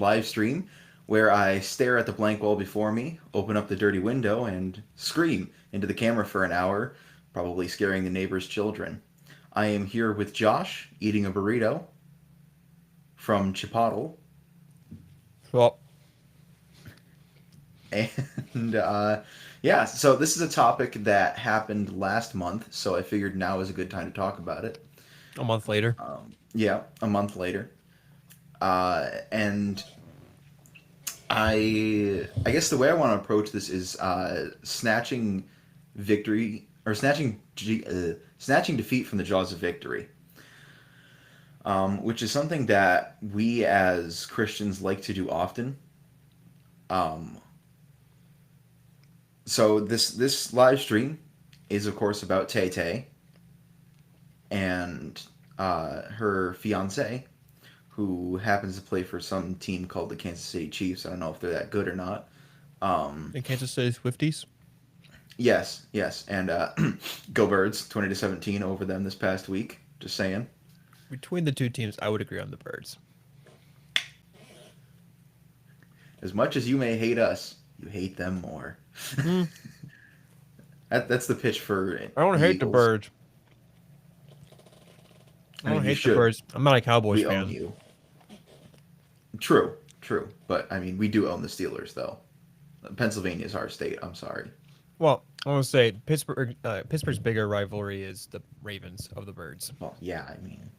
live stream where I stare at the blank wall before me, open up the dirty window, and scream into the camera for an hour, probably scaring the neighbor's children. I am here with Josh eating a burrito from Chipotle, Well, and yeah, so this is a topic that happened last month, so I figured now is a good time to talk about it. a month later. Yeah, a month later, and I guess the way I want to approach this is snatching victory or snatching defeat from the jaws of victory, which is something that we as Christians like to do often. Um, so this live stream is of course about Tay Tay and her fiance, who happens to play for some team called the Kansas City Chiefs. I don't know if they're that good or not. Um, In Kansas City Swifties. yes, yes, and go Birds, 20 to 17 over them this past week. Just saying. Between the two teams, I would agree on the Birds. As much as you may hate us, you hate them more. Mm, That's the pitch for I don't the hate the Eagles. Birds. I I don't mean, you hate the should. Birds. I'm not a Cowboys We own fan. you. True, true. But I mean, we do own the Steelers, though. Pennsylvania is our state. I'm sorry. Well, I want to say Pittsburgh's bigger rivalry is the Ravens of the Birds. Well, yeah. I mean,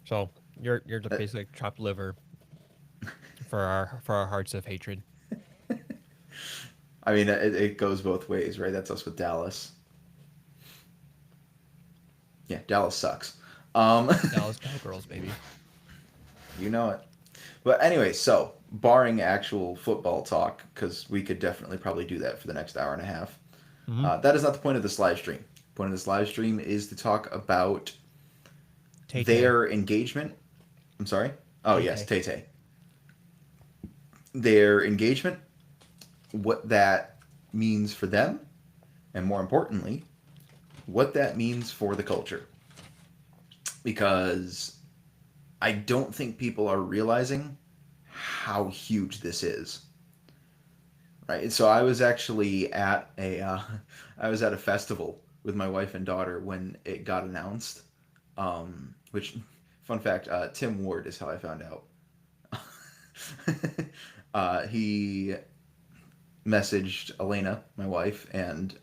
So you're the that, basic chopped liver for our hearts of hatred. it goes both ways, right? That's us with Dallas. Yeah, Dallas sucks. Um, Dallas Cowgirls, baby. you know it. But anyway, so barring actual football talk, because we could definitely probably do that for the next hour and a half. Mm-hmm. That is not the point of this live stream. The point of this live stream is to talk about Tay Tay. their engagement. I'm sorry. Oh Tay yes, Tay. Tay Tay. Their engagement, what that means for them, and more importantly, what that means for the culture. Because I don't think people are realizing how huge this is. Right. So I was actually at a I was at a festival with my wife and daughter when it got announced. Which, fun fact, Tim Ward is how I found out. He messaged Elena, my wife, and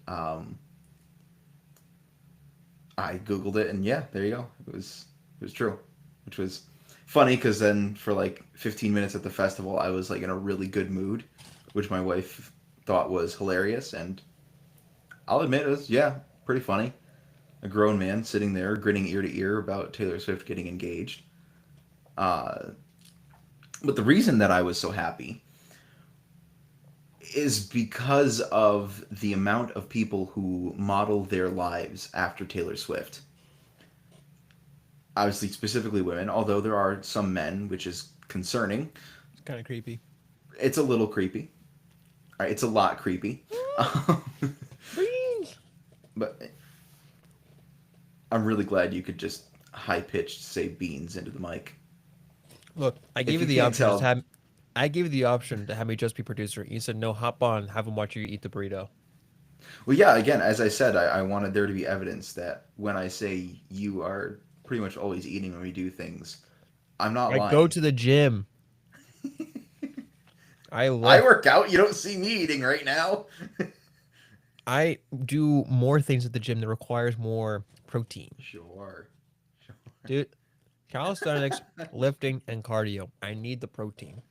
I googled it, and yeah, there you go. It was true, which was funny because then for like 15 minutes at the festival, I was like in a really good mood, which my wife thought was hilarious, and I'll admit it was pretty funny. A grown man sitting there grinning ear to ear about Taylor Swift getting engaged. Uh, but the reason that I was so happy is because of the amount of people who model their lives after Taylor Swift. Obviously, specifically women, although there are some men, which is concerning. It's kind of creepy. It's a little creepy. All right, it's a lot creepy. Beans. But I'm really glad you could just high pitched say beans into the mic. Look, I If gave you you the can't option. tell, I gave you the option to have me just be producer. You said no. Hop on. Have him watch you eat the burrito. well, yeah, again, as I said, I wanted there to be evidence that when I say you are pretty much always eating when we do things, I'm not I go lying. to the gym. I I lift. work out. You don't see me eating right now. I do more things at the gym that requires more protein. Sure. Dude, calisthenics, lifting, and cardio. I need the protein.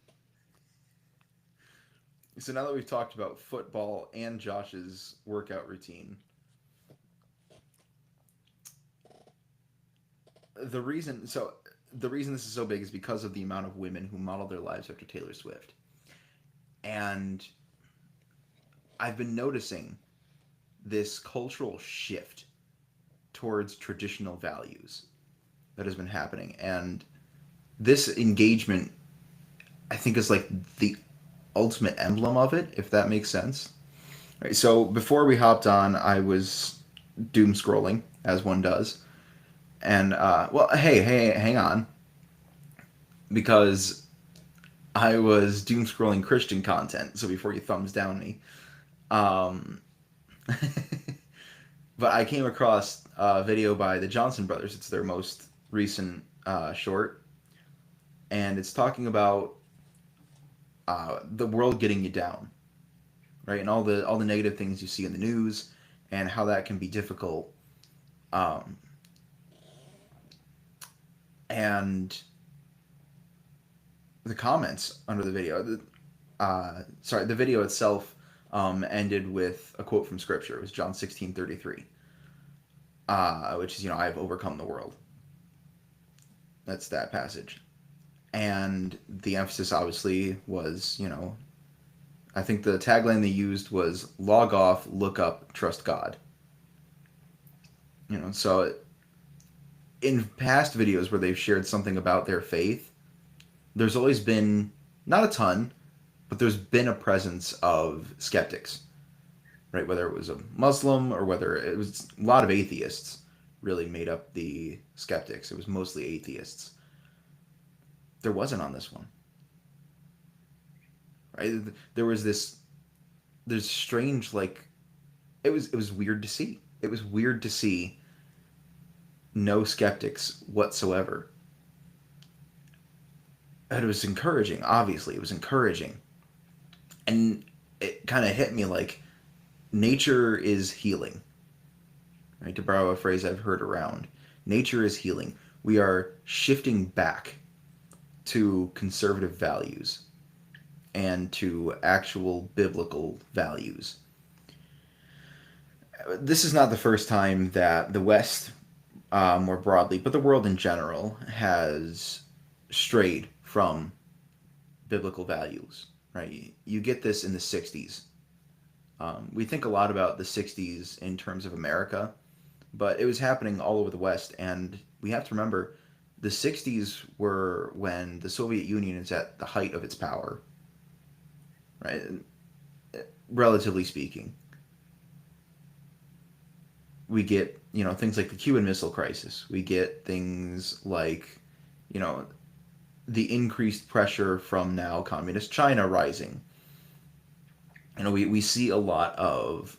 So now that we've talked about football and Josh's workout routine, the reason so the reason this is so big is because of the amount of women who model their lives after Taylor Swift. And I've been noticing this cultural shift towards traditional values that has been happening. And this engagement, I think, is like the ultimate emblem of it, if that makes sense. Right, so before we hopped on, I was doom scrolling, as one does. And, well, hey, hang on. Because I was doom scrolling Christian content, so before you thumbs down me. Um, but I came across a video by the Johnson brothers. It's their most recent short, and it's talking about the world getting you down, right, and all the negative things you see in the news, and how that can be difficult. Um, and the comments under the video, the video itself ended with a quote from Scripture. It was John 16:33, which is, I have overcome the world. That's that passage. And the emphasis obviously was, I think the tagline they used was log off, look up, trust God. So in past videos where they've shared something about their faith, there's always been, not a ton, but there's been a presence of skeptics, right? Whether it was a Muslim or whether it was a lot of atheists really made up the skeptics. It was mostly atheists. There wasn't on this one, right? There was there's strange, like, it was weird to see. It was weird to see no skeptics whatsoever. And it was encouraging, obviously. It was encouraging. And it kind of hit me like nature is healing, right? To borrow a phrase I've heard around, nature is healing. We are shifting back to conservative values and to actual biblical values. This is not the first time that the West, more broadly, but the world in general, has strayed from biblical values, right? You get this in the 60s. We think a lot about the 60s in terms of America, but it was happening all over the West. And we have to remember the 60s were when the Soviet Union is at the height of its power, right? Relatively speaking. We get, things like the Cuban Missile Crisis. We get things like, you know, the increased pressure from now communist China rising. We see a lot of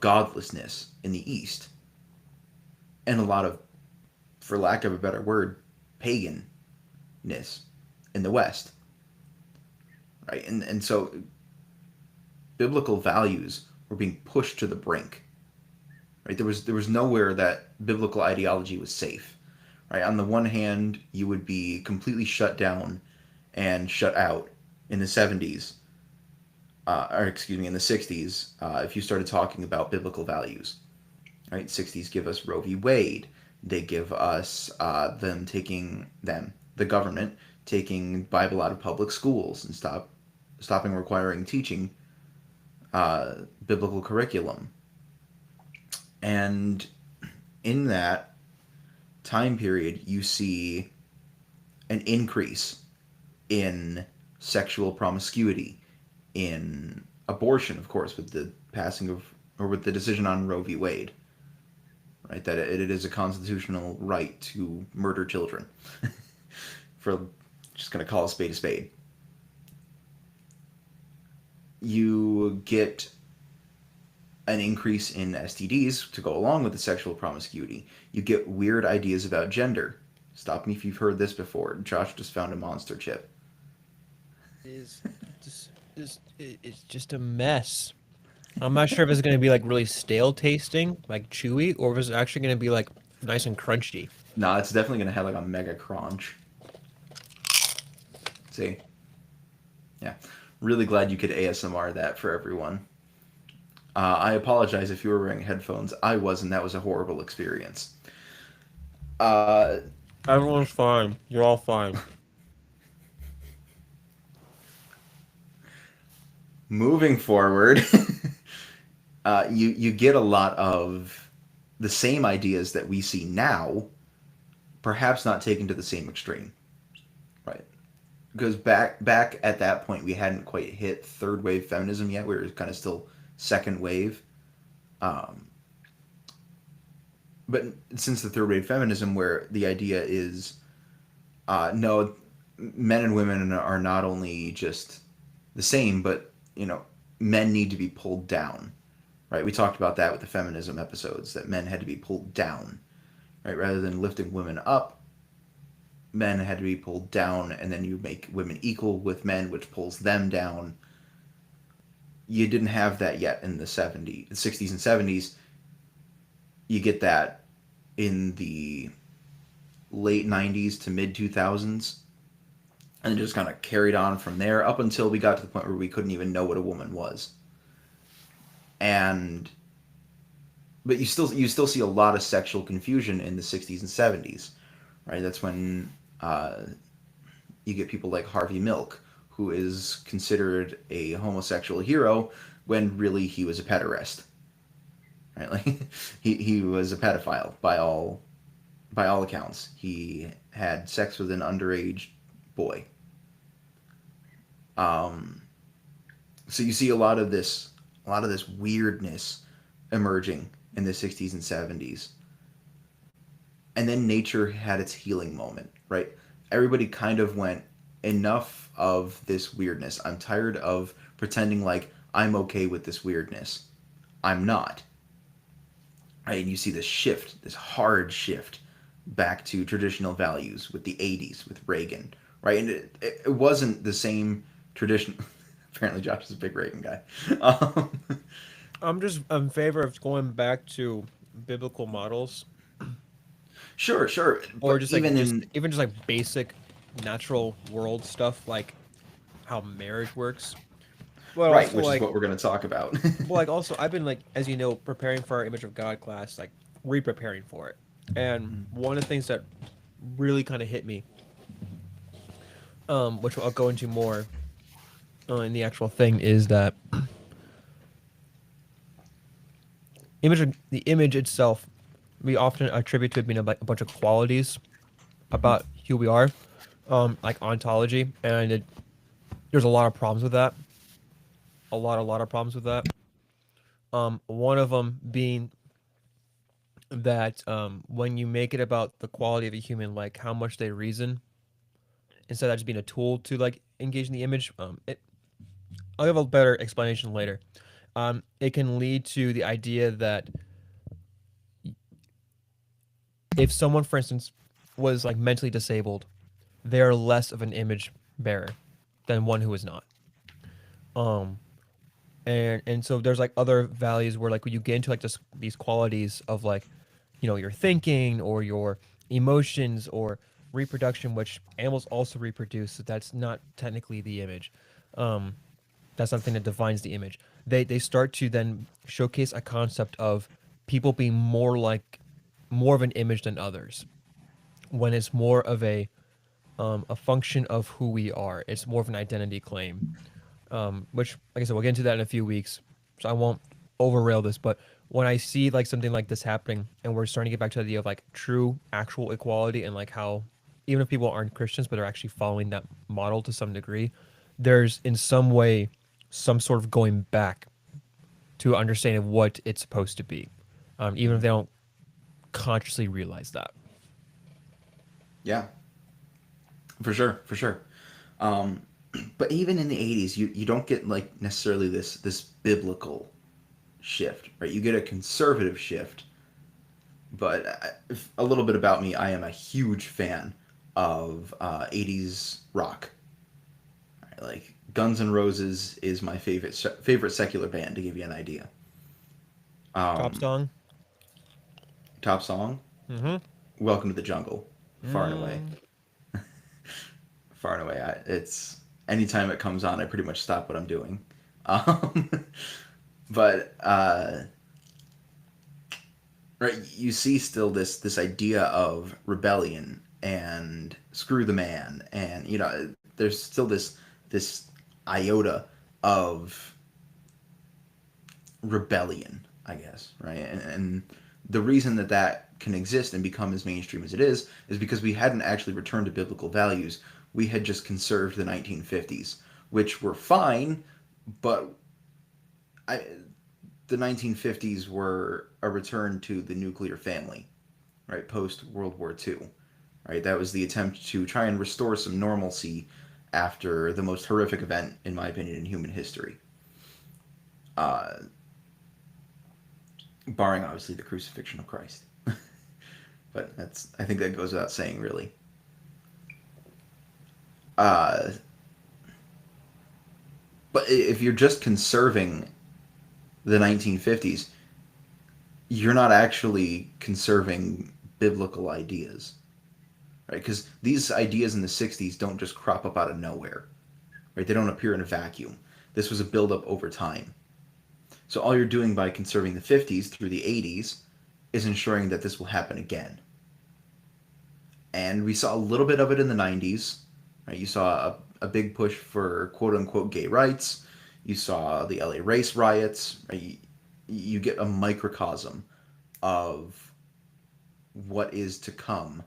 godlessness in the East, and a lot of, for lack of a better word, paganness in the West, right? And so biblical values were being pushed to the brink, right? There was nowhere that biblical ideology was safe, right? On the one hand, you would be completely shut down and shut out in the 70s, or excuse me, in the 60s, if you started talking about biblical values, right? 60s give us Roe v. Wade. They give us the government, taking Bible out of public schools and stopping requiring teaching biblical curriculum. And in that time period, you see an increase in sexual promiscuity, in abortion, of course, with the passing of, or with the decision on Roe v. Wade, right? That it is a constitutional right to murder children. For just going to call a spade a spade. You get an increase in STDs to go along with the sexual promiscuity. You get weird ideas about gender. Stop me if you've heard this before. Josh just found a monster chip. Is it's just a mess. I'm not sure if it's gonna be like really stale tasting, like chewy, or if it's actually gonna be like nice and crunchy. Nah, it's definitely going to have like a mega crunch. See? Yeah. Really glad you could ASMR that for everyone. I apologize if you were wearing headphones. I wasn't. That was a horrible experience. Uh, Everyone's fine. You're all fine. Moving forward, you get a lot of the same ideas that we see now, perhaps not taken to the same extreme, right? Because back at that point, we hadn't quite hit third wave feminism yet. We were kind of still second wave. Um, but since the third wave feminism, where the idea is, no, men and women are not only just the same, but men need to be pulled down, right? We talked about that with the feminism episodes, that men had to be pulled down, right? Rather than lifting women up, men had to be pulled down, and then you make women equal with men, which pulls them down. You didn't have that yet in the 70s, 60s, and 70s. You get that in the late 90s to mid 2000s, and it just kind of carried on from there up until we got to the point where we couldn't even know what a woman was. And but you still see a lot of sexual confusion in the 60s and 70s, right? That's when you get people like Harvey Milk, who is considered a homosexual hero when really he was a pederast, right? Like he was a pedophile by all accounts. He had sex with an underage boy. Um, so you see a lot of this weirdness emerging in the 60s and 70s. And then nature had its healing moment, right? Everybody kind of went, enough of this weirdness. I'm tired of pretending like I'm okay with this weirdness. I'm not. Right? And you see this shift, this hard shift back to traditional values with the 80s with Reagan, right? And it wasn't the same tradition. Apparently, Josh is a big Reagan guy. Um, I'm just in favor of going back to biblical models, sure, sure. or But just like even just in, even just like basic natural world stuff, like how marriage works. But right, also which is like, what we're going to talk about. but like also, I've been like, as you know, preparing for our Image of God class, like re-preparing for it. And one of the things that really kind of hit me, which I'll go into more in the actual thing, is that the image itself, we often attribute to it being like a bunch of qualities about who we are, like ontology, and there's a lot of problems with that. A lot of problems with that. One of them being that when you make it about the quality of a human, like how much they reason, instead of just being a tool to like engage in the image, I'll give a better explanation later. It can lead to the idea that if someone, for instance, was like mentally disabled, they're less of an image bearer than one who is not. Um, and so there's like other values where like when you get into like this these qualities of like, your thinking or your emotions or reproduction, which animals also reproduce, so that's not technically the image. Um, that's something that defines the image. They start to then showcase a concept of people being more of an image than others, when it's more of a function of who we are. It's more of an identity claim. Which, like I said, we'll get into that in a few weeks, so I won't overrail this. But when I see like something like this happening, and we're starting to get back to the idea of like true, actual equality, and like how even if people aren't Christians, but they're actually following that model to some degree, there's in some way some sort of going back to understanding what it's supposed to be, even if they don't consciously realize that. yeah, for sure, for sure. Um, but even in the 80s, you don't get like necessarily this biblical shift, right? You get a conservative shift. But a little bit about me: I am a huge fan of 80s rock. Right? Like Guns N' Roses is my favorite secular band, to give you an idea. Top Um, song. top song, Mm-hmm. "Welcome to the Jungle," far and away, Mm. far and away. It's anytime it comes on, I pretty much stop what I'm doing. Um, but right, you see still this idea of rebellion and screw the man, and there's still this iota of rebellion, I guess, right? And the reason that can exist and become as mainstream as it is because we hadn't actually returned to biblical values. We had just conserved the 1950s, which were fine, but I, the 1950s were a return to the nuclear family, right? Post World War II, right? That was the attempt to try and restore some normalcy after the most horrific event, in my opinion, in human history. Uh, Barring, obviously, the crucifixion of Christ. But I think that goes without saying, really. Uh, but if you're just conserving the 1950s, you're not actually conserving biblical ideas, right? Because these ideas in the 60s don't just crop up out of nowhere, right? They don't appear in a vacuum. This was a buildup over time. So all you're doing by conserving the 50s through the 80s is ensuring that this will happen again. And we saw a little bit of it in the 90s, right? You saw a big push for quote-unquote gay rights. You saw the LA race riots, right? You get a microcosm of what is to come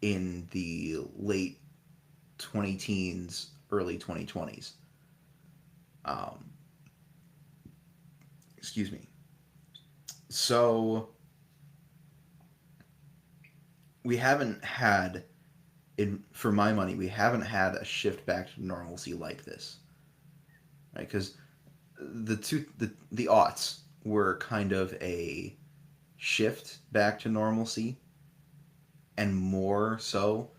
in the late 20 teens, early 2020s. Excuse me. So we haven't had, for my money, we haven't had a shift back to normalcy like this, right? Because the aughts were kind of a shift back to normalcy, and more so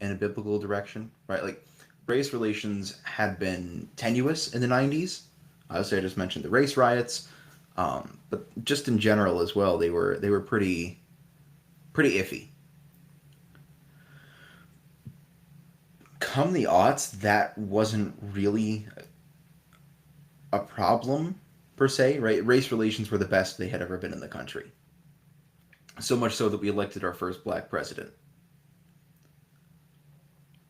in a biblical direction, right? Like race relations had been tenuous in the 90s. Obviously, I just mentioned the race riots, but just in general as well, they were pretty iffy. Come the aughts, that wasn't really a problem per se, right? Race relations were the best they had ever been in the country. So much so that we elected our first black president,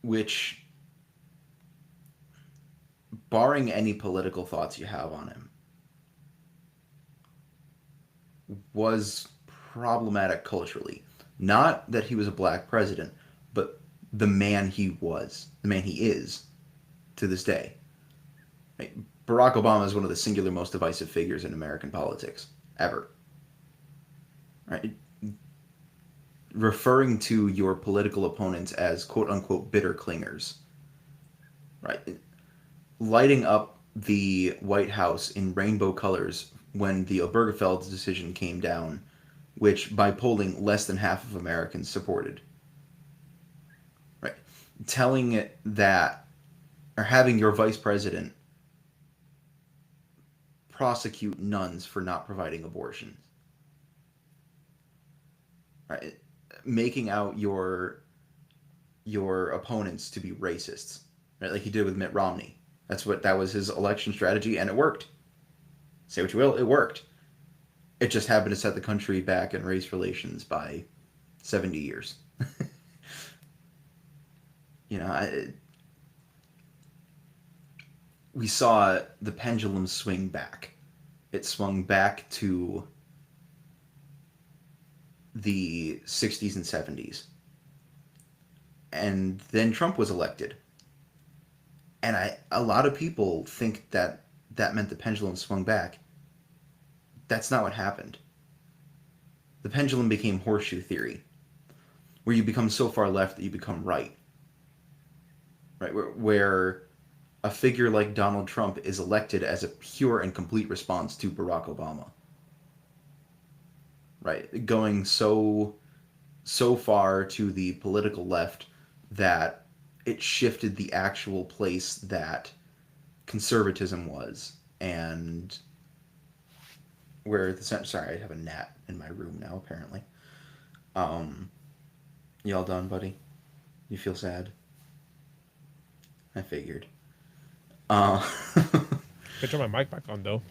which, barring any political thoughts you have on him, was problematic culturally. Not that he was a black president, but the man he was, the man he is to this day. Right? Barack Obama is one of the singular most divisive figures in American politics ever. Right? Referring to your political opponents as quote unquote bitter clingers. Right? Lighting up the White House in rainbow colors when the Obergefell decision came down, which by polling less than half of Americans supported. Right? Telling it that, or having your vice president prosecute nuns for not providing abortions. Right? Making out your opponents to be racists, right? Like he did with Mitt Romney. That was his election strategy, and it worked. Say what you will, it worked. It just happened to set the country back in race relations by 70 years. You know, we saw the pendulum swing back. It swung back to the 60s and 70s. And then Trump was elected. And a lot of people think that meant the pendulum swung back. That's not what happened. The pendulum became horseshoe theory, where you become so far left that you become right. Right? Where a figure like Donald Trump is elected as a pure and complete response to Barack Obama. Right? Going so far to the political left that it shifted the actual place that conservatism was, and where the sorry, I have a gnat in my room now apparently. You all done, buddy? You feel sad? I figured. Could turn my mic back on though.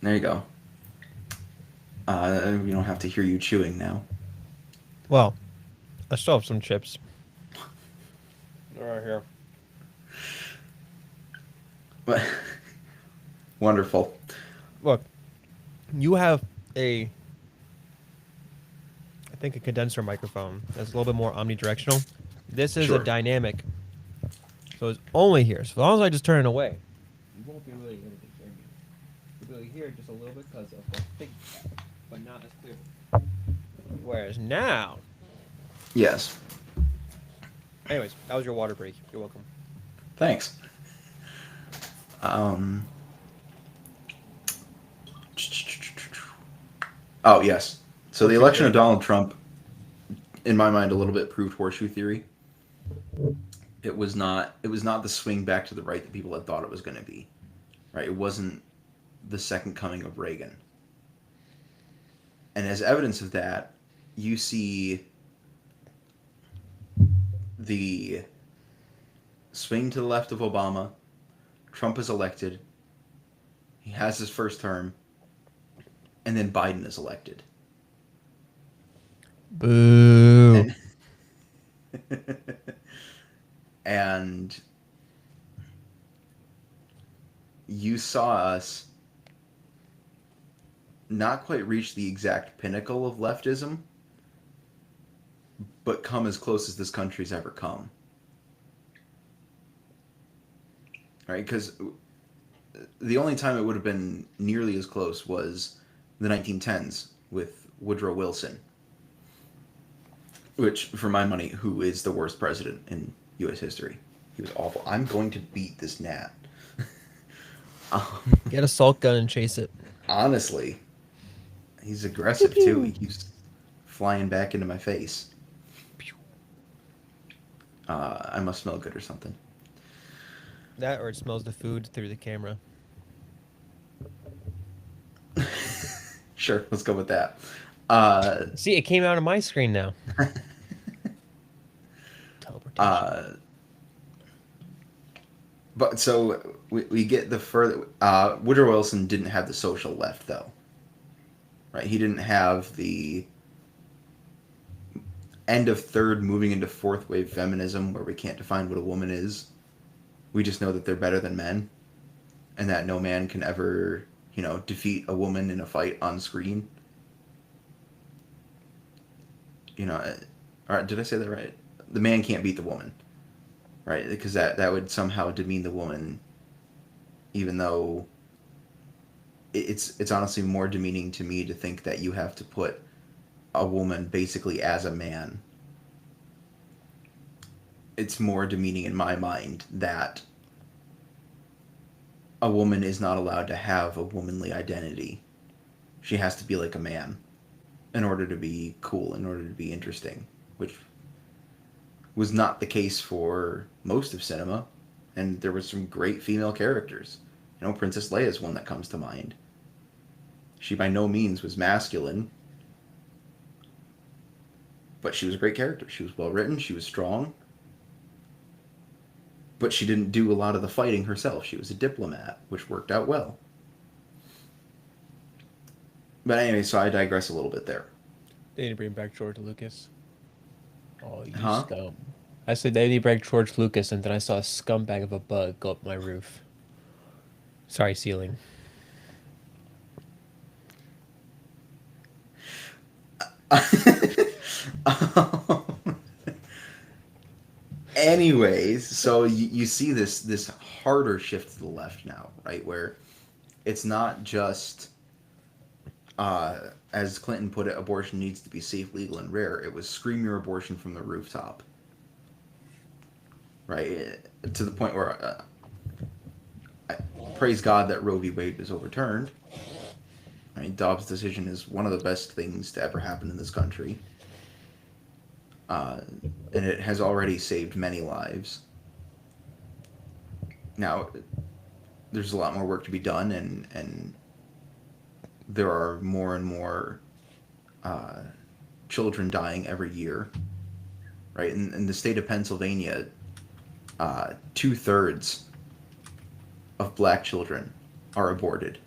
There you go. We don't have to hear you chewing now. Well, I still have some chips. They're right here. But wonderful. Look, you have I think a condenser microphone that's a little bit more omnidirectional. This is Sure. a dynamic, so it's only here. So as long as I just turn it away, you won't be really able to hear me. You'll be able to hear just a little bit because of the big, but not as clear. Whereas now, Yes. Anyways, that was your water break. You're welcome. Thanks. Um. Oh yes. So the What's your election of take? Donald Trump, in my mind, a little bit proved horseshoe theory. It was not. It was not the swing back to the right that people had thought it was going to be. Right. It wasn't the second coming of Reagan. And as evidence of that, you see the swing to the left of Obama. Trump is elected. He has his first term, and then Biden is elected. Boo. And and you saw us not quite reach the exact pinnacle of leftism, but come as close as this country's ever come. Right? Because the only time it would have been nearly as close was the 1910s with Woodrow Wilson, which, for my money, who is the worst president in U.S. history. He was awful. I'm going to beat this gnat. um, Get a salt gun and chase it. honestly, he's Pew aggressive too. He pew. keeps flying back into my face. I must smell good or something. That or it smells the food through the camera. Sure, let's go with that. Uh, See, it came out on my screen now. Teleportation. uh, but so we get the further. Woodrow Wilson didn't have the social left, though. Right? He didn't have the end of third moving into fourth wave feminism where we can't define what a woman is. We just know that they're better than men and that no man can ever, defeat a woman in a fight on screen. Or did I say that right? The man can't beat the woman, right? Because that would somehow demean the woman, even though it's honestly more demeaning to me to think that you have to put a woman basically as a man. It's more demeaning in my mind that a woman is not allowed to have a womanly identity. She has to be like a man in order to be cool, in order to be interesting, which was not the case for most of cinema. And there were some great female characters. Princess Leia is one that comes to mind. She by no means was masculine, but she was a great character. She was well written, she was strong, but she didn't do a lot of the fighting herself. She was a diplomat, which worked out well. But anyway, so I digress a little bit there. They need to bring back George Lucas. Oh, you Huh? scum. I said they need to bring George Lucas, and then I saw a scumbag of a bug go up my roof. Sorry, ceiling. Anyways, so you see this harder shift to the left now, right? Where it's not just, as Clinton put it, abortion needs to be safe, legal, and rare. It was scream your abortion from the rooftop, right? To the point where, I praise God that Roe v. Wade was overturned. I mean, Dobbs' decision is one of the best things to ever happen in this country. And it has already saved many lives. Now, there's a lot more work to be done, and there are more and more children dying every year, right? In the state of Pennsylvania, 2/3 of black children are aborted.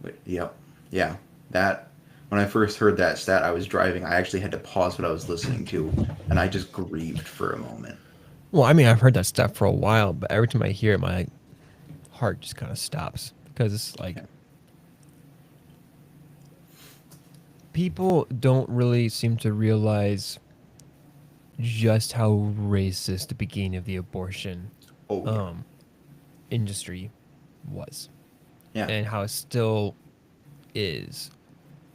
But, yep, yeah, that. When I first heard that stat, I was driving. I actually had to pause what I was listening to, and I just grieved for a moment. Well, I mean, I've heard that stuff for a while, but every time I hear it, my heart just kind of stops because it's like Yeah. people don't really seem to realize just how racist the beginning of the abortion Oh yeah, industry was yeah. and how it still is,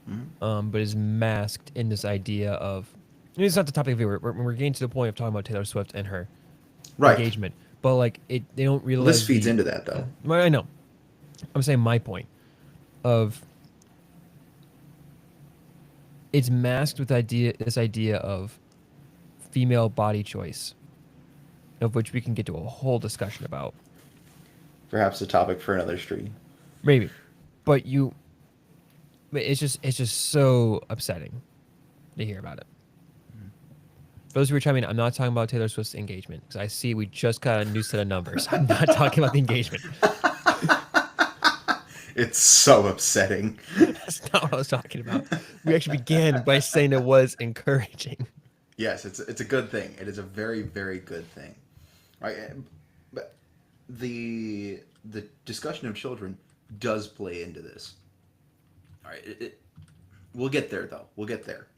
Mhm. but is masked in this idea of mean, it's not the topic of it. We're getting to the point of talking about Taylor Swift and her Right. engagement, but like they don't Well, this realize feeds the. into that though. Well, I know. I'm saying my point of it's masked with this idea of female body choice, of which we can get to a whole discussion about. Perhaps a topic for another stream. Maybe. But it's just so upsetting to hear about it. For those who are chiming in, I'm not talking about Taylor Swift's engagement because I see we just got a new set of numbers. I'm not talking about the engagement. It's so upsetting. That's not what I was talking about. We actually began by saying it was encouraging. Yes, it's a good thing. It is a very very good thing. Right. But the discussion of children does play into this. All right. We'll get there though. We'll get there.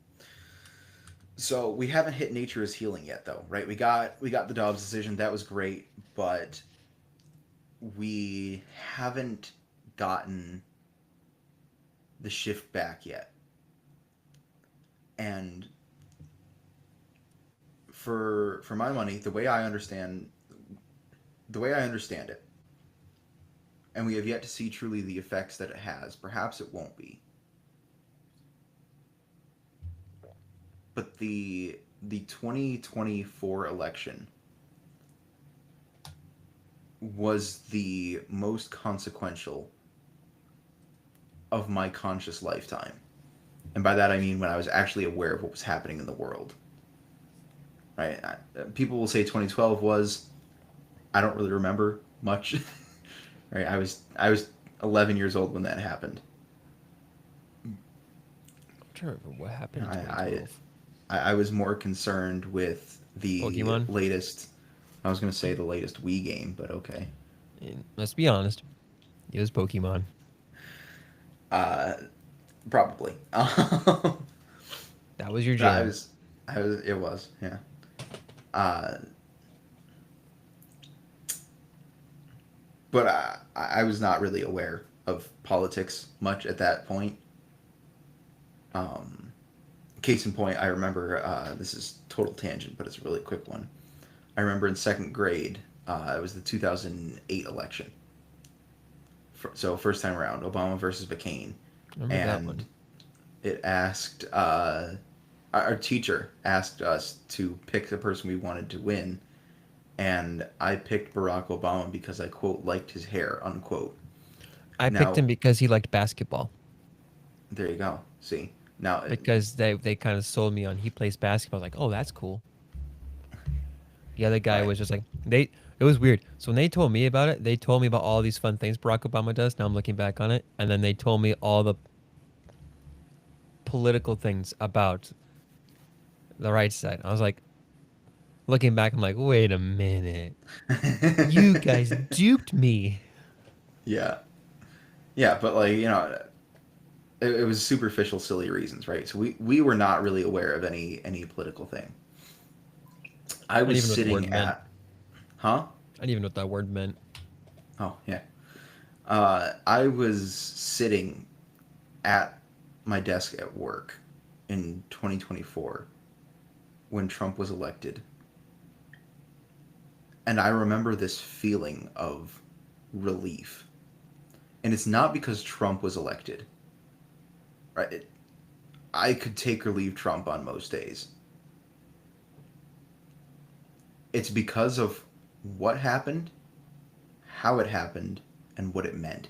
So we haven't hit nature is healing yet though, right? We got the Dobbs decision. That was great, but we haven't gotten the shift back yet. And for my money, the way I understand it, and we have yet to see truly the effects that it has. Perhaps it won't be. But the 2024 election was the most consequential of my conscious lifetime. And by that I mean when I was actually aware of what was happening in the world. Right? People will say 2012 was. I don't really remember much. Right? I was 11 years old when that happened. I'm trying to remember what happened in I, I 2012. I was more concerned with the Pokemon? latest. I was going to say the latest Wii game, but okay. And let's be honest, it was Pokemon. Uh, Probably. That was your I jam. was, I was. It was, yeah. Uh, but I was not really aware of politics much at that point. Um, Case in point, I remember. This is total tangent, but it's a really quick one. I remember in second grade, it was the 2008 election. So first time around, Obama versus McCain, I remember that and one. it asked our teacher asked us to pick the person we wanted to win, and I picked Barack Obama because I quote liked his hair unquote. I picked Now him because he liked basketball. there you go. See now, Because they kind of sold me on he plays basketball. I was like, oh, that's cool. The other guy right, was just like they. It was weird. So when they told me about it, they told me about all these fun things Barack Obama does. Now I'm looking back on it, and then they told me all the political things about the right side. I was like, looking back, I'm like, wait a minute, you guys duped me. yeah, yeah, but like it was superficial, silly reasons, right? So we were not really aware of any political thing. I I didn't was even know what the word sitting meant. at, huh? I didn't even know what that word meant. Oh yeah. I was sitting at my desk at work in 2024 when Trump was elected. And I remember this feeling of relief. And it's not because Trump was elected. Right? I could take or leave Trump on most days. It's because of what happened, how it happened, and what it meant.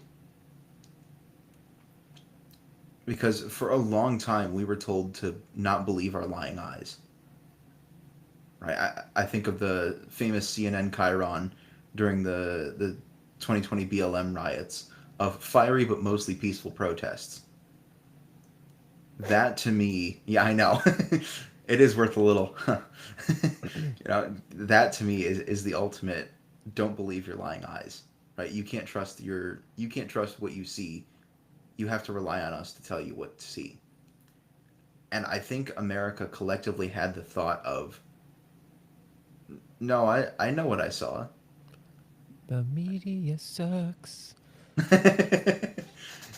Because for a long time we were told to not believe our lying eyes. Right? I think of the famous CNN chyron during the 2020 BLM riots of fiery but mostly peaceful protests. That to me, yeah, I know. It is worth a little. That to me is the ultimate. Don't believe your lying eyes, right? You can't trust what you see. You have to rely on us to tell you what to see. And I think America collectively had the thought of, no, I know what I saw. The media sucks.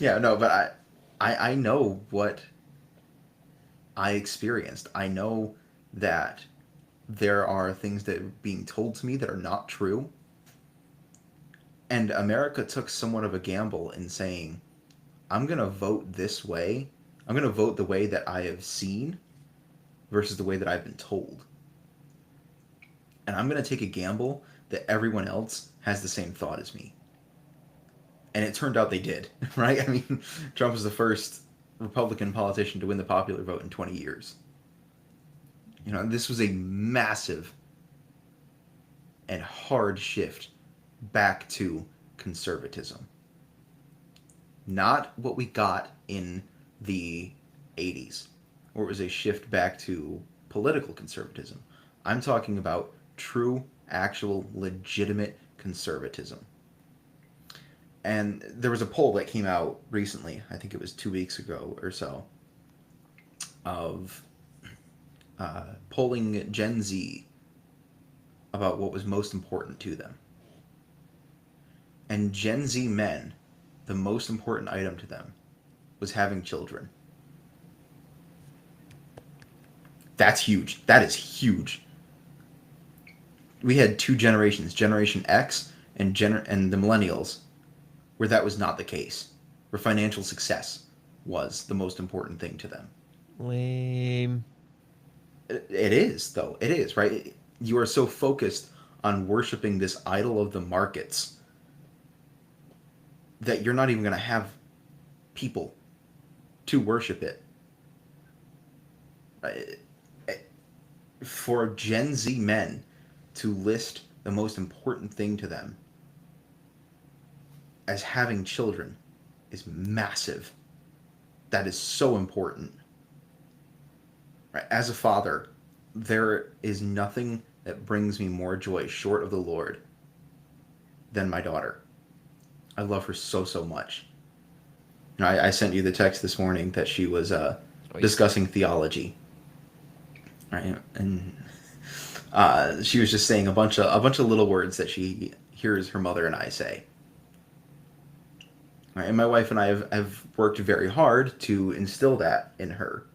Yeah, no, but I know what I experienced. I know that there are things that are being told to me that are not true. And America took somewhat of a gamble in saying, I'm going to vote this way. I'm going to vote the way that I have seen versus the way that I've been told. And I'm going to take a gamble that everyone else has the same thought as me. And it turned out they did, right? I mean, Trump was the first Republican politician to win the popular vote in 20 years. This was a massive and hard shift back to conservatism. Not what we got in the 80s, where it was a shift back to political conservatism. I'm talking about true, actual, legitimate conservatism. And there was a poll that came out recently, I think it was 2 weeks ago or so, of polling Gen Z about what was most important to them. And Gen Z men, the most important item to them was having children. That's huge. That is huge. We had two generations, Generation X and the millennials, where that was not the case, where financial success was the most important thing to them. Lame. It is, though. It is, right? You are so focused on worshiping this idol of the markets that you're not even going to have people to worship it. For Gen Z men to list the most important thing to them as having children is massive. That is so important. Right? As a father, there is nothing that brings me more joy short of the Lord than my daughter. I love her so, so much. I sent you the text this morning that she was discussing theology, right? And she was just saying a bunch of little words that she hears her mother and I say. Right? And my wife and I have worked very hard to instill that in her.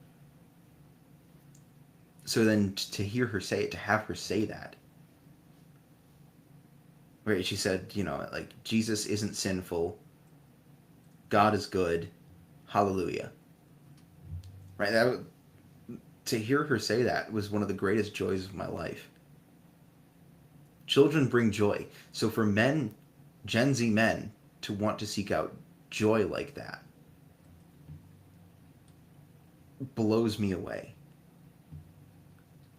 So then to hear her say it, to have her say that, right? She said, like, Jesus isn't sinful. God is good. Hallelujah. Right? To hear her say that was one of the greatest joys of my life. Children bring joy. So for men, Gen Z men, to want to seek out joy like that blows me away.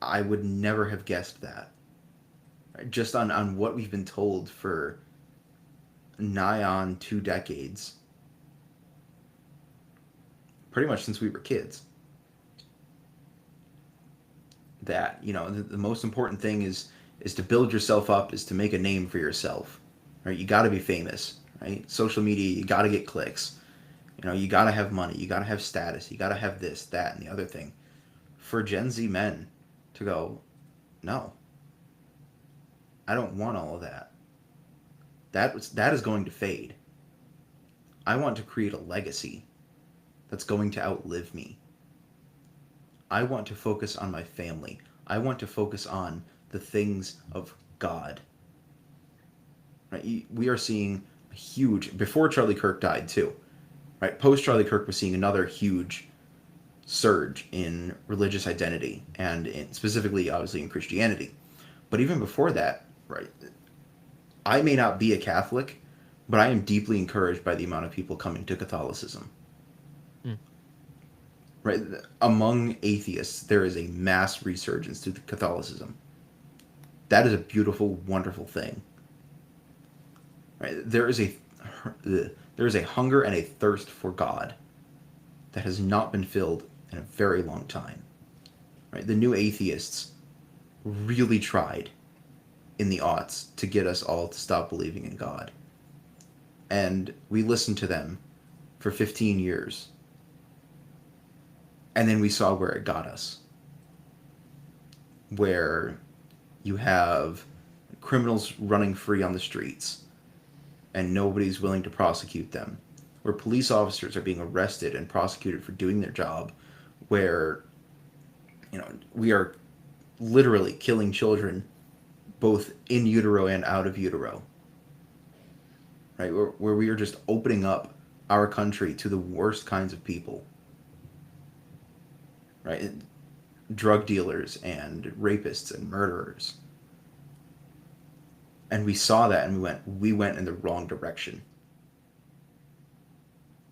I would never have guessed that. Just on what we've been told for nigh on 2 decades. Pretty much since we were kids. That, the most important thing is to build yourself up, is to make a name for yourself. Right? You got to be famous, right? Social media, you got to get clicks. You got to have money, you got to have status, you got to have this, that, and the other thing. For Gen Z men to go, no, I don't want all of that. That is going to fade. I want to create a legacy that's going to outlive me. I want to focus on my family. I want to focus on the things of God. Right? We are seeing a huge, before Charlie Kirk died too, right? Post Charlie Kirk, was seeing another huge surge in religious identity, and specifically, obviously, in Christianity. But even before that, right? I may not be a Catholic, but I am deeply encouraged by the amount of people coming to Catholicism. Right? Among atheists, there is a mass resurgence to Catholicism. That is a beautiful, wonderful thing. Right? There is a hunger and a thirst for God that has not been filled in a very long time. Right? The new atheists really tried in the aughts to get us all to stop believing in God. And we listened to them for 15 years. And then we saw where it got us. Where you have criminals running free on the streets and nobody's willing to prosecute them. Where police officers are being arrested and prosecuted for doing their job. Where, we are literally killing children both in utero and out of utero, right? Where we are just opening up our country to the worst kinds of people, right? Drug dealers and rapists and murderers. And we saw that and we went in the wrong direction.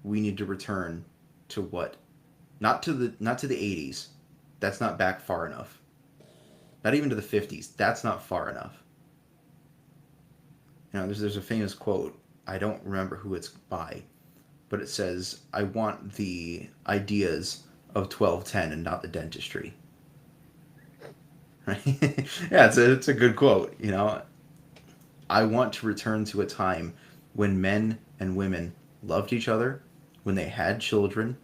We need to return to what, not to the 80s. That's not back far enough. Not even to the 50s. That's not far enough. There's a famous quote. I don't remember who it's by, but it says, "I want the ideas of 1210 and not the dentistry." Right? Yeah, it's a good quote. I want to return to a time when men and women loved each other, when they had children.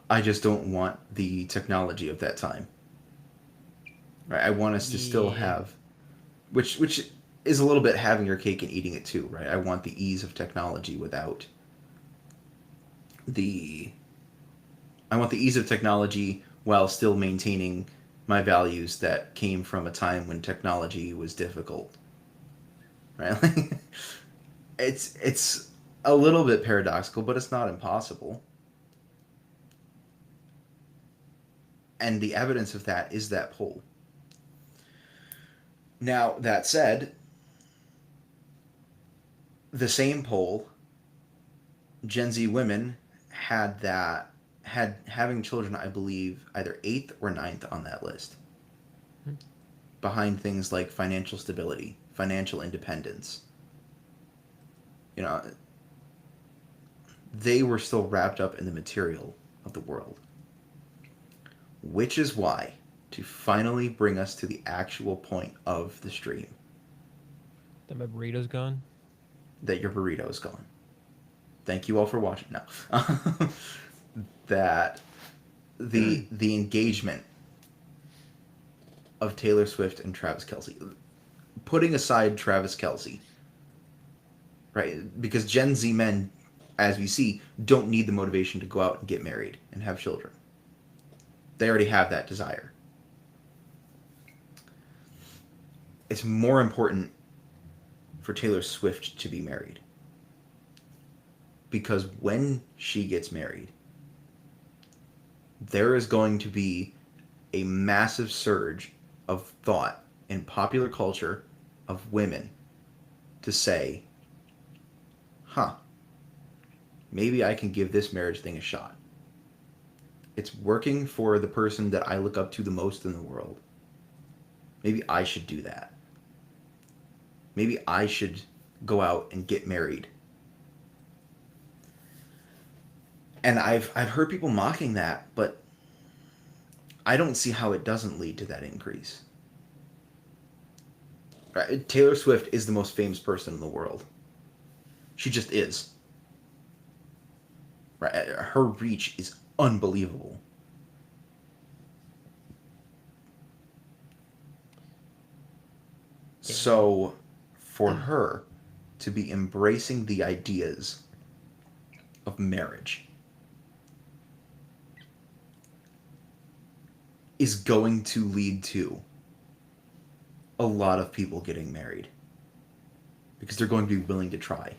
I just don't want the technology of that time. Right? I want us to still Yeah. have, which is a little bit having your cake and eating it too, right? I want the ease of technology without the I want the ease of technology while still maintaining my values that came from a time when technology was difficult. Right? It's a little bit paradoxical, but it's not impossible. And the evidence of that is that poll. Now, that said, the same poll, Gen Z women had having children, I believe, either eighth or ninth on that list, Hmm. behind things like financial stability, financial independence. You know, they were still wrapped up in the material of the world. Which is why, to finally bring us to the actual point of the stream, That my burrito's gone. that your burrito is gone. Thank you all for watching. No. That the engagement of Taylor Swift and Travis Kelce, putting aside Travis Kelce, right? Because Gen Z men, as we see, don't need the motivation to go out and get married and have children. They already have that desire. It's more important for Taylor Swift to be married. Because when she gets married, there is going to be a massive surge of thought in popular culture of women to say, huh, maybe I can give this marriage thing a shot. It's working for the person that I look up to the most in the world. Maybe I should do that. Maybe I should go out and get married. And I've heard people mocking that, but I don't see how it doesn't lead to that increase. Right? Taylor Swift is the most famous person in the world. She just is. Right? Her reach is unbelievable. Yeah. So, for her to be embracing the ideas of marriage is going to lead to a lot of people getting married because they're going to be willing to try.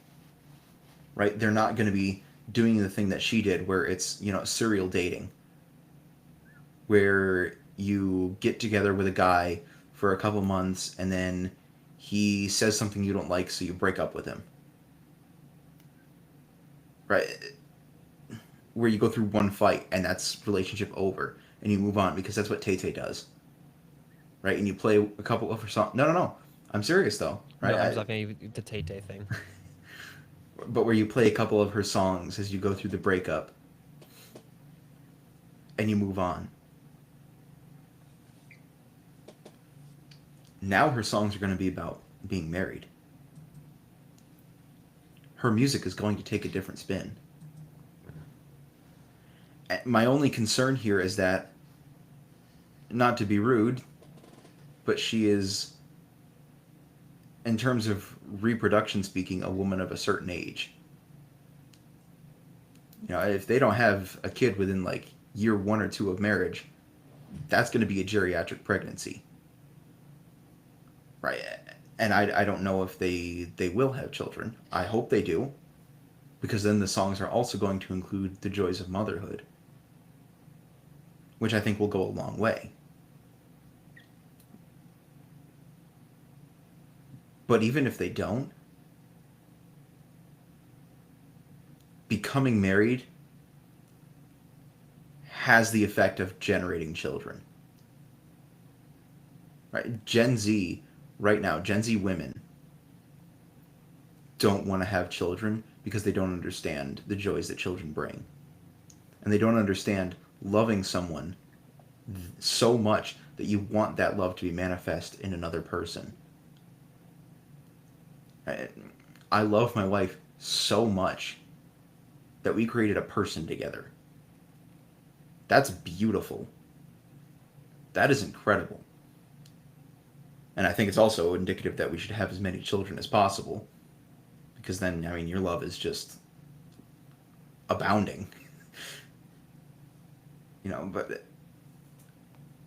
Right? They're not going to be doing the thing that she did where it's, serial dating, where you get together with a guy for a couple months and then he says something you don't like, so you break up with him. Right? Where you go through one fight and that's relationship over and you move on because that's what Tay Tay does. Right? And you play a couple of her songs. No, no, no. I'm serious though. Right? No, I'm just not gonna the Tay Tay thing. But where you play a couple of her songs as you go through the breakup and you move on. Now her songs are going to be about being married. Her music is going to take a different spin. My only concern here is that, not to be rude, but she is, in terms of reproduction speaking, a woman of a certain age. If they don't have a kid within like year 1 or 2 of marriage, that's going to be a geriatric pregnancy, right? And I don't know if they will have children. I hope they do, because then the songs are also going to include the joys of motherhood, which I think will go a long way. But even if they don't, becoming married has the effect of generating children. Right? Gen Z, right now, Gen Z women don't want to have children because they don't understand the joys that children bring. And they don't understand loving someone so much that you want that love to be manifest in another person. I love my wife so much that we created a person together. That's beautiful. That is incredible. And I think it's also indicative that we should have as many children as possible, because then, I mean, your love is just abounding. But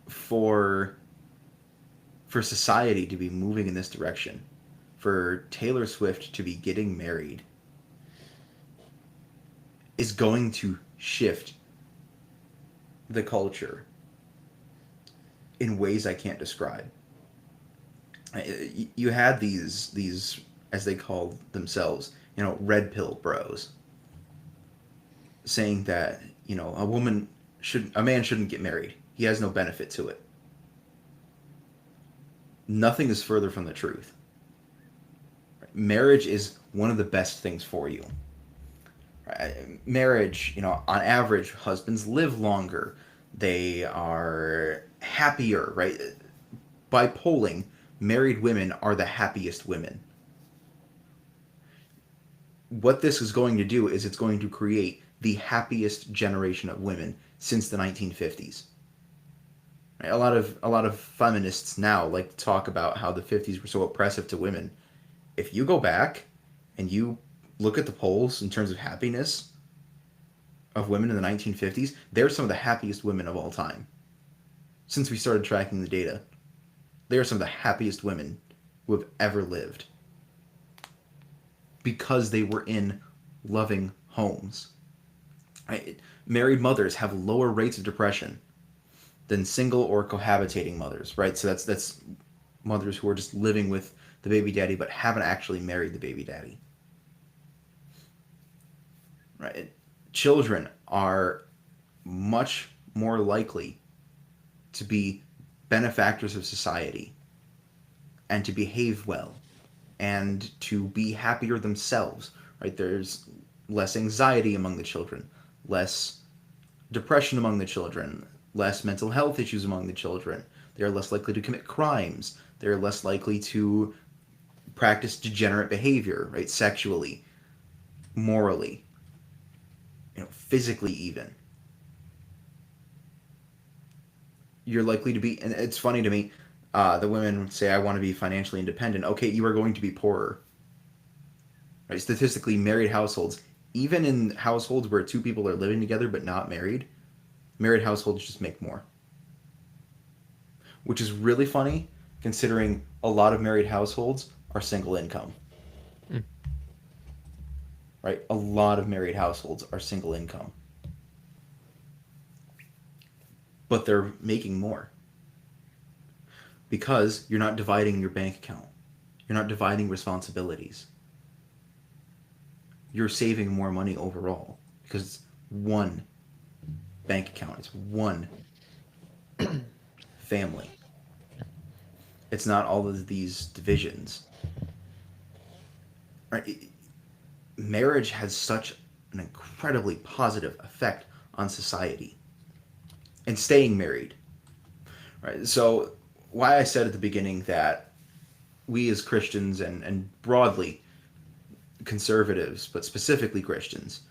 for society to be moving in this direction, for Taylor Swift to be getting married, is going to shift the culture in ways I can't describe. You had these as they call themselves, red pill bros, saying that a man shouldn't get married. He has no benefit to it. Nothing is further from the truth. Marriage is one of the best things for you. Marriage, on average, husbands live longer. They are happier, right? By polling, married women are the happiest women. What this is going to do is it's going to create the happiest generation of women since the 1950s. Right? A lot of feminists now like to talk about how the 50s were so oppressive to women. If you go back and you look at the polls in terms of happiness of women in the 1950s, they're some of the happiest women of all time. Since we started tracking the data, they are some of the happiest women who have ever lived, because they were in loving homes. Right? Married mothers have lower rates of depression than single or cohabitating mothers, right? So that's mothers who are just living with the baby daddy but haven't actually married the baby daddy. Right? Children are much more likely to be benefactors of society and to behave well and to be happier themselves, right? There's less anxiety among the children, less depression among the children, less mental health issues among the children. They are less likely to commit crimes. They're less likely to practice degenerate behavior, right? Sexually, morally, physically even. You're likely to be, and it's funny to me, the women say, I want to be financially independent. Okay, you are going to be poorer. Right? Statistically, married households, even in households where two people are living together but not married, married households just make more. Which is really funny considering a lot of married households are single income. Mm. Right? A lot of married households are single income. But they're making more. Because you're not dividing your bank account. You're not dividing responsibilities. You're saving more money overall because it's one bank account. It's one family. It's not all of these divisions. Right? Marriage has such an incredibly positive effect on society. And staying married. Right? So why I said at the beginning that we as Christians and broadly conservatives, but specifically Christians,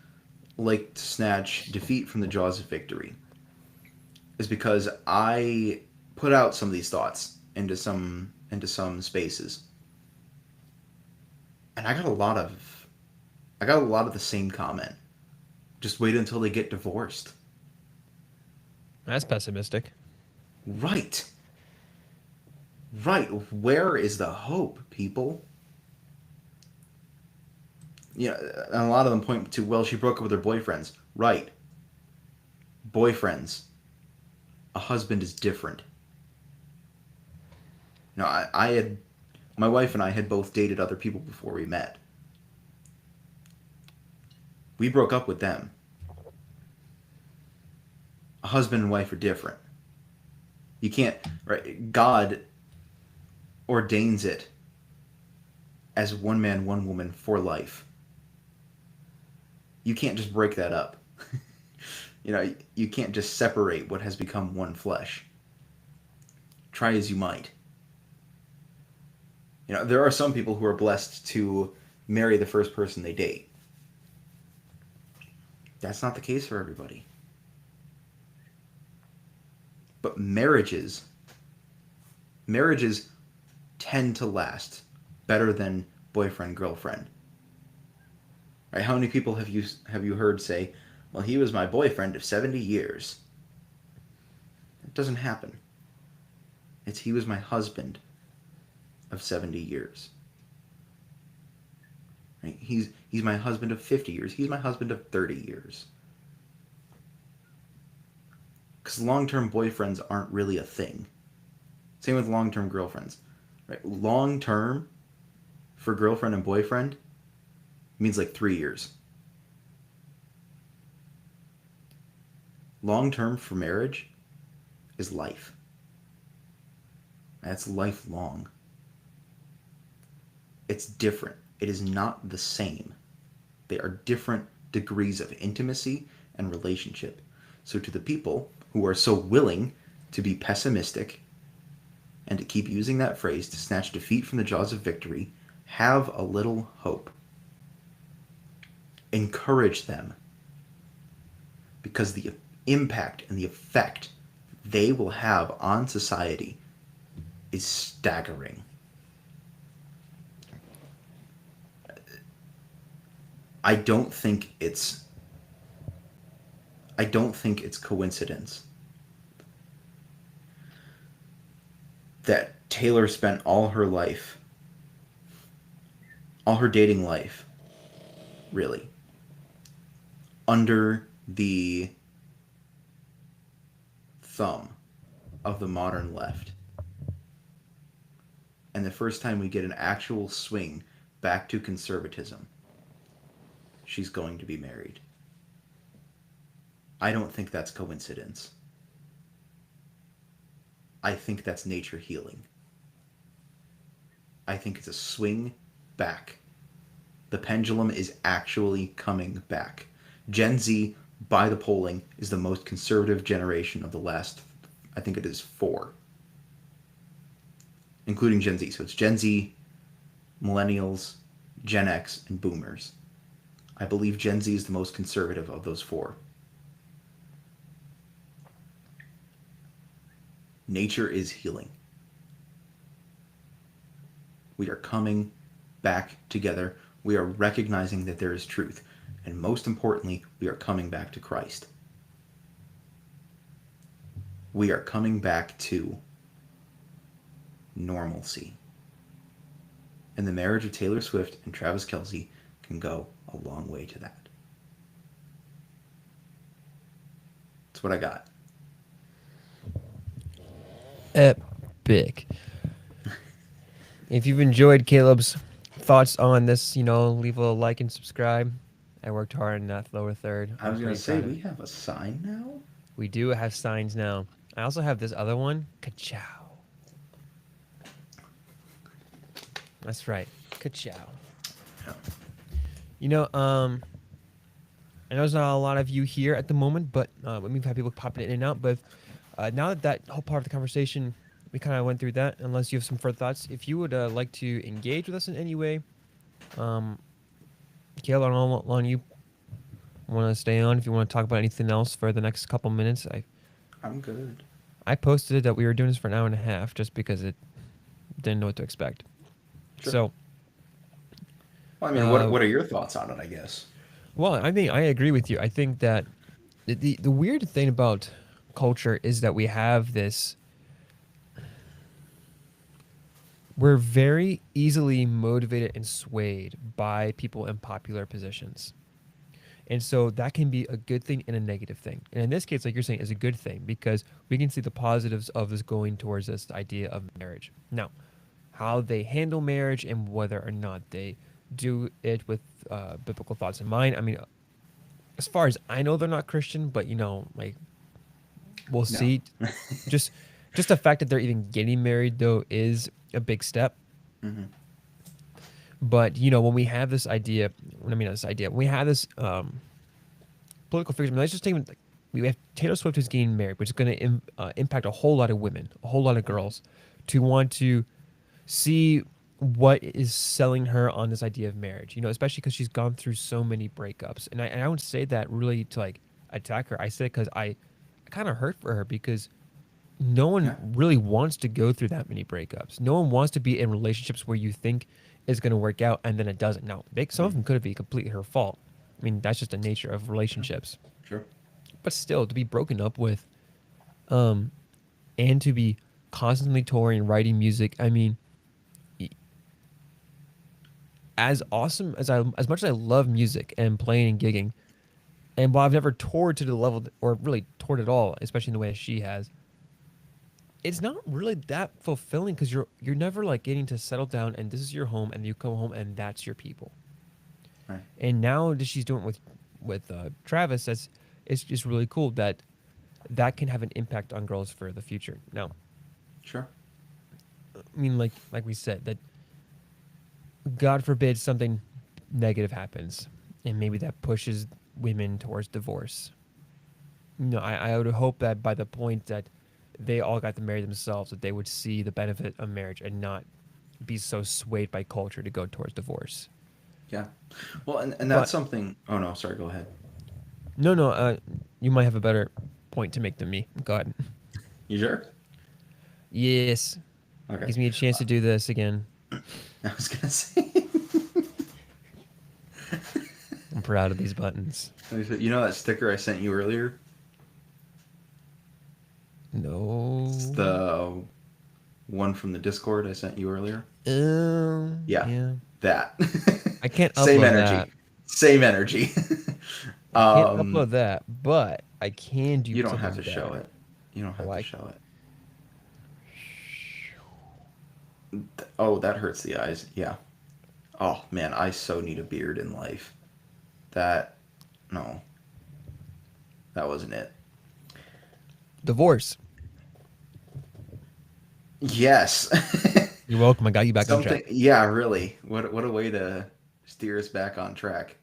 like to snatch defeat from the jaws of victory is because I put out some of these thoughts into some spaces, and I got a lot of the same comment. Just wait until they get divorced. That's pessimistic. Right. Right. Where is the hope, people? Yeah, and a lot of them point to, well, she broke up with her boyfriends. Right. Boyfriends. A husband is different. I had, my wife and I had both dated other people before we met. We broke up with them. A husband and wife are different. You can't, right? God ordains it as one man, one woman for life. You can't just break that up. You can't just separate what has become one flesh. Try as you might. There are some people who are blessed to marry the first person they date. That's not the case for everybody. But marriages tend to last better than boyfriend girlfriend. Right? How many people have you heard say, "Well, he was my boyfriend of 70 years." It doesn't happen. It's he was my husband of 70 years. Right? He's my husband of 50 years. He's my husband of 30 years. Because long-term boyfriends aren't really a thing. Same with long-term girlfriends. Right? Long-term for girlfriend and boyfriend means like 3 years. Long-term for marriage is life. That's lifelong. It's different. It is not the same. They are different degrees of intimacy and relationship. So to the people who are so willing to be pessimistic and to keep using that phrase to snatch defeat from the jaws of victory, have a little hope. Encourage them, because the impact and the effect they will have on society is staggering. I don't think it's coincidence that Taylor spent all her dating life, really, under the thumb of the modern left. And the first time we get an actual swing back to conservatism, she's going to be married. I don't think that's coincidence. I think that's nature healing. I think it's a swing back. The pendulum is actually coming back. Gen Z, by the polling, is the most conservative generation of the last, I think it is 4, including Gen Z. So it's Gen Z, Millennials, Gen X, and Boomers. I believe Gen Z is the most conservative of those 4. Nature is healing. We are coming back together. We are recognizing that there is truth. And most importantly, we are coming back to Christ. We are coming back to normalcy. And the marriage of Taylor Swift and Travis Kelce can go a long way to that. That's what I got. Epic. If you've enjoyed Caleb's thoughts on this, leave a like and subscribe. I worked hard in that lower third. I was going to say, we have a sign now? We do have signs now. I also have this other one. Ka-chow. That's right. Ka-chow. Yeah. I know there's not a lot of you here at the moment, but we've had people popping in and out. But now that whole part of the conversation, we kind of went through that. Unless you have some further thoughts, if you would like to engage with us in any way, Caleb, I don't know how long you want to stay on. If you want to talk about anything else for the next couple minutes, I'm good. I posted that we were doing this for an hour and a half just because it didn't know what to expect. Sure. So, well, I mean, what are your thoughts on it, I guess? Well, I mean, I agree with you. I think that the weird thing about culture is that we have this we're very easily motivated and swayed by people in popular positions. And so that can be a good thing and a negative thing. And in this case, like you're saying, is a good thing because we can see the positives of this going towards this idea of marriage. Now, how they handle marriage and whether or not they do it with biblical thoughts in mind. I mean, as far as I know, they're not Christian, but like we'll No. see. Just just the fact that they're even getting married though is a big step. Hmm. But when we have this idea, I mean not this idea, when we have this political figures. I mean, let's just take like, we have Taylor Swift who's getting married, which is going to impact a whole lot of women, a whole lot of girls, to want to see what is selling her on this idea of marriage. Especially because she's gone through so many breakups, and I don't say that really to like attack her. I say it because I kind of hurt for her because no one Yeah. really wants to go through that many breakups. No one wants to be in relationships where you think is going to work out and then it doesn't. Now, some of them could be completely her fault. I mean, that's just the nature of relationships. Sure. But still, to be broken up with, um, and to be constantly touring, writing music. I mean, as awesome as much as I love music and playing and gigging, and while I've never toured to the level or really toured at all, especially in the way that she has, it's not really that fulfilling because you're never like getting to settle down and this is your home and you come home and that's your people. Right. And now that she's doing it with Travis, it's just really cool that that can have an impact on girls for the future. Now, Sure. I mean, like we said, that God forbid something negative happens, and maybe that pushes women towards divorce. I would hope that by the point that they all got to marry themselves, that they would see the benefit of marriage and not be so swayed by culture to go towards divorce. Yeah. Well, and that's But something. Oh no, sorry. Go ahead. no, no, you might have a better point to make than me. Go ahead. You sure? Yes, Okay. gives me a chance to do this again. I was gonna say. I'm proud of these buttons. You know that sticker I sent you earlier? It's No. the one from the Discord I sent you earlier. Yeah, Yeah. that. I can't Same upload energy. that. Same energy. I can't um, upload that, but I can do you don't have something to show better. it. You don't Oh, have to show it. Oh, that hurts the eyes. Yeah. Oh man, I so need a beard in life. That no, that wasn't it. divorce. Yes. You're welcome. I got you back on Something. track. Yeah, really. What a way to steer us back on track.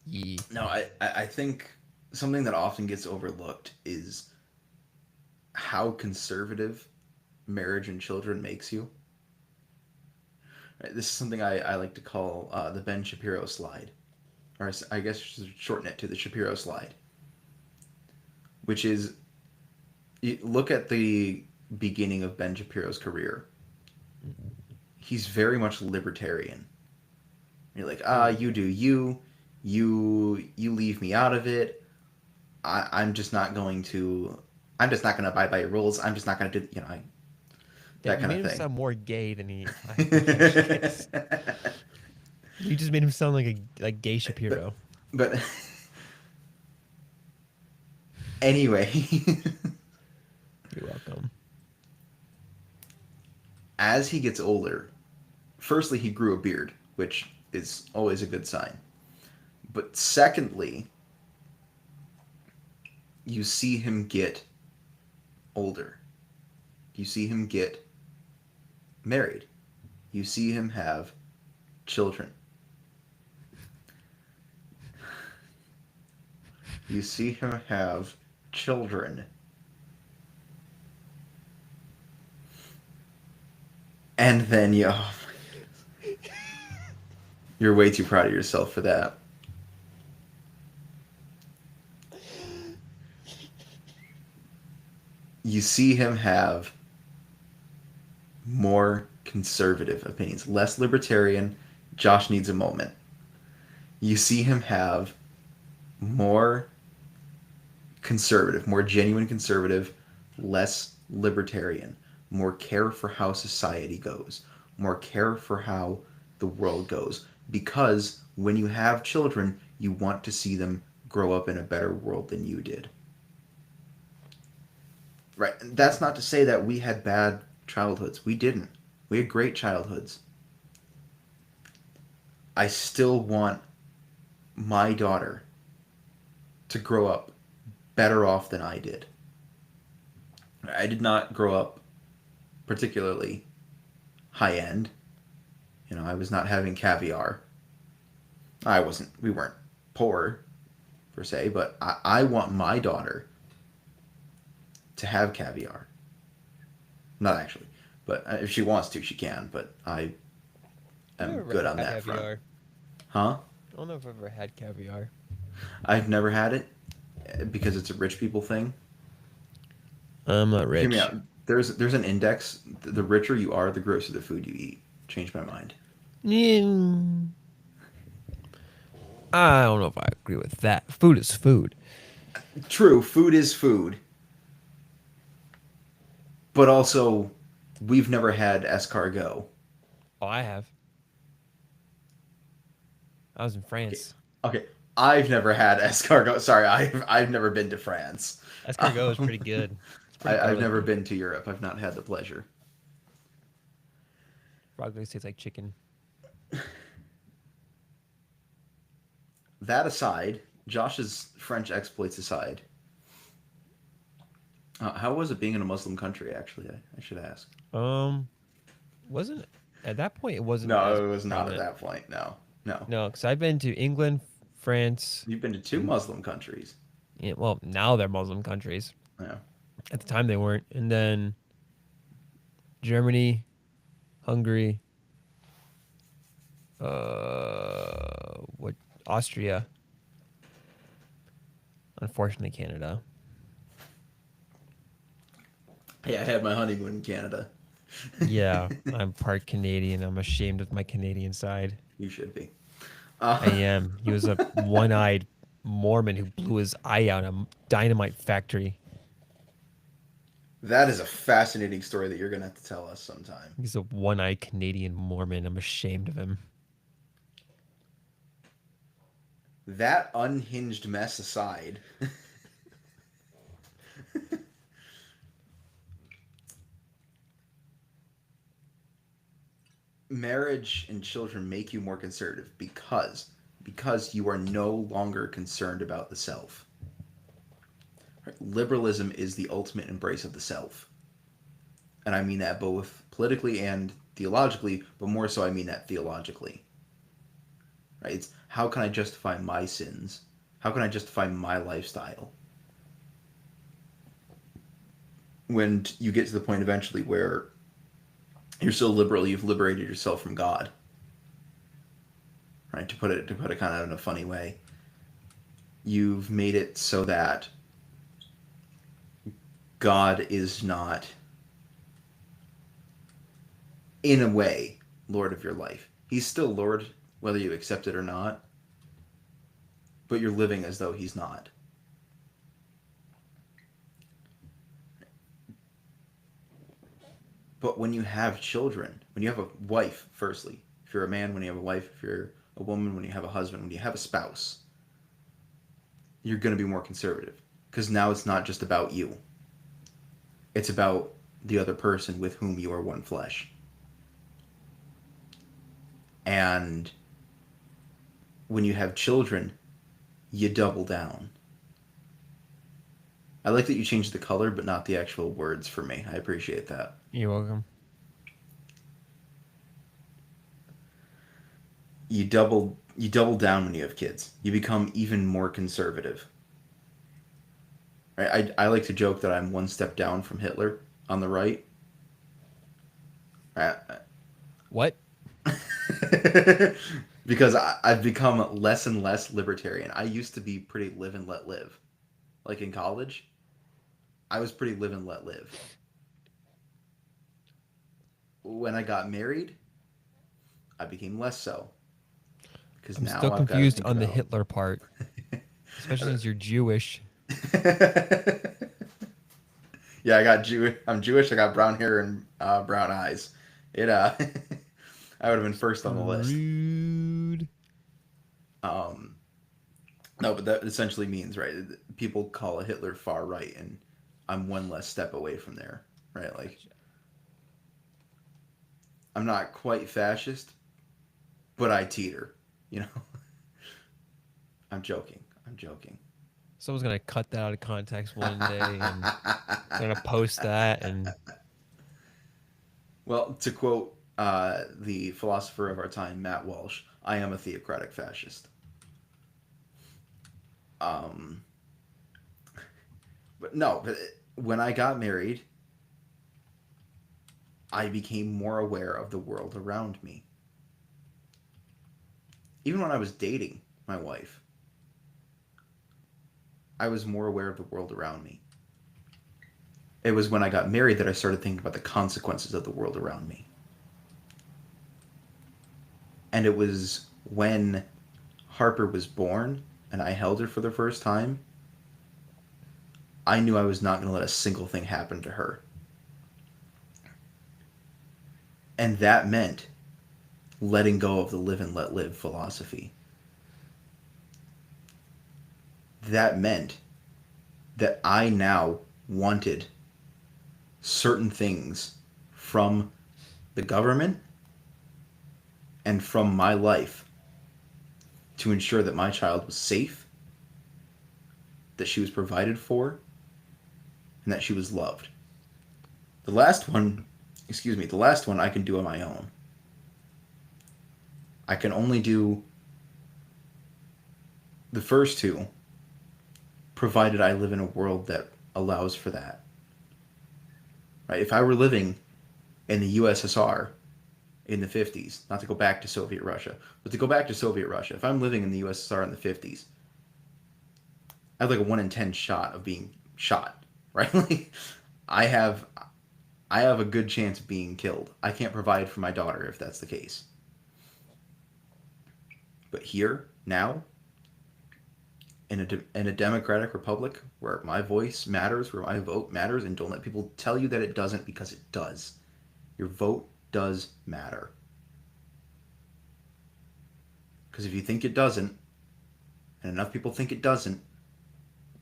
Yeah. No, I think something that often gets overlooked is how conservative marriage and children makes you. Right, this is something I like to call the Ben Shapiro slide, or I guess shorten it to the Shapiro slide, which is you look at the beginning of Ben Shapiro's career. He's very much libertarian. You're like, you do you, you leave me out of it. I'm just not going to. I'm just not going to abide by your rules. I'm just not going to do, Yeah, that you kind made of him thing. sound more gay than he actually is. You just made him sound like a like gay but Shapiro. but anyway, You're welcome. as he gets older, firstly he grew a beard, which is always a good sign. But secondly, you see him get older. You see him get married. You see him have children. You see him have children. And then you. Oh, you're way too proud of yourself for that. You see him have more conservative opinions, less libertarian. Josh needs a moment. You see him have more conservative, more genuine conservative, less libertarian. more care for how society goes, more care for how the world goes. Because when you have children, you want to see them grow up in a better world than you did. Right? That's not to say that we had bad childhoods. We didn't. We had great childhoods. I still want my daughter to grow up better off than I did. I did not grow up particularly high end. I was not having caviar. We weren't poor per se, but I want my daughter to have caviar. Not actually, but if she wants to, she can, but I am Never good on had that front. caviar. Huh? I don't know if I've ever had caviar. I've never had it because it's a rich people thing. I'm not Hear me rich. out. There's an index. The richer you are, the grosser the food you eat. Changed my mind. Mm, I don't know if I agree with that. Food is food. True, food is food, but also we've never had escargot. Oh, I have. I was in Okay, France. okay. I've never had escargot. Sorry, I've never been to France. Escargot is Um, pretty good. It's pretty I've never garlicky. been to Europe. I've not had the pleasure. Broccoli tastes like chicken. That aside, Josh's French exploits aside, how was it being in a Muslim country? Actually, I should ask. Um, wasn't at that point it wasn't as No, it was not at prominent. that point. No, no. No, because I've been to England, France, You've been to two and Muslim countries. yeah, well, now they're Muslim countries. Yeah. At the time they weren't. And then Germany, Hungary, what Austria, unfortunately Canada. Yeah, I had my honeymoon in Canada. Yeah, I'm part Canadian. I'm ashamed of my Canadian side. You should be. I am. He was a one-eyed Mormon who blew his eye out in a dynamite factory. That is a fascinating story that you're going to have to tell us sometime. He's a one-eyed Canadian Mormon. I'm ashamed of him. That unhinged mess aside, marriage and children make you more conservative because you are no longer concerned about the self. Liberalism is the ultimate embrace of the self. And I mean that both politically and theologically, but more so I mean that theologically. Right? It's how can I justify my sins? How can I justify my lifestyle? When you get to the point eventually where you're so liberal you've liberated yourself from God. Right? To put it kind of in a funny way. You've made it so that God is not, in a way, Lord of your life. He's still Lord, whether you accept it or not, but you're living as though he's not. But when you have children, when you have a wife, firstly, if you're a man, when you have a wife, if you're a woman, when you have a husband, when you have a spouse, you're going to be more conservative. Because now it's not just about you. It's about the other person with whom you are one flesh. And when you have children, you double down. I like that you changed the color, but not the actual words for me. I appreciate that. You're welcome. You double down when you have kids. You become even more conservative. I like to joke that I'm one step down from Hitler on the right. What? Because I've become less and less libertarian. I used to be pretty live and let live. Like in college, I was pretty live and let live. When I got married, I became less so. Because I'm now still I've got to confused think on the about. Hitler part, especially since you're Jewish. Yeah, I got Jewish. I'm Jewish. I got brown hair and brown eyes. It I would have been first on the list. Rude. Um, no, but that essentially means right. People call a Hitler far right, and I'm one less step away from there. Right, like Gotcha. I'm not quite fascist, but I teeter. You know, I'm joking. I'm joking. Someone's gonna cut that out of context one day, and they're gonna post that, and Well, to quote the philosopher of our time, Matt Walsh, I am a theocratic fascist. Um, but no, but when I got married, I became more aware of the world around me. Even when I was dating my wife, I was more aware of the world around me. It was when I got married that I started thinking about the consequences of the world around me. And it was when Harper was born and I held her for the first time, I knew I was not going to let a single thing happen to her. And that meant letting go of the live and let live philosophy. That meant that I now wanted certain things from the government and from my life to ensure that my child was safe, that she was provided for, and that she was loved. The last one, the last one I can do on my own. I can only do the first two, provided I live in a world that allows for that. Right? If I were living in the USSR in the 50s, not to go back to Soviet Russia, but to go back to Soviet Russia, if I'm living in the USSR in the 50s, I have like a 1 in 10 shot of being shot, right? Like, I have I have a good chance of being killed. I can't provide for my daughter if that's the case. But here, now, in a democratic republic where my voice matters, where my vote matters, and don't let people tell you that it doesn't, because it does. Your vote does matter. Because if you think it doesn't, and enough people think it doesn't,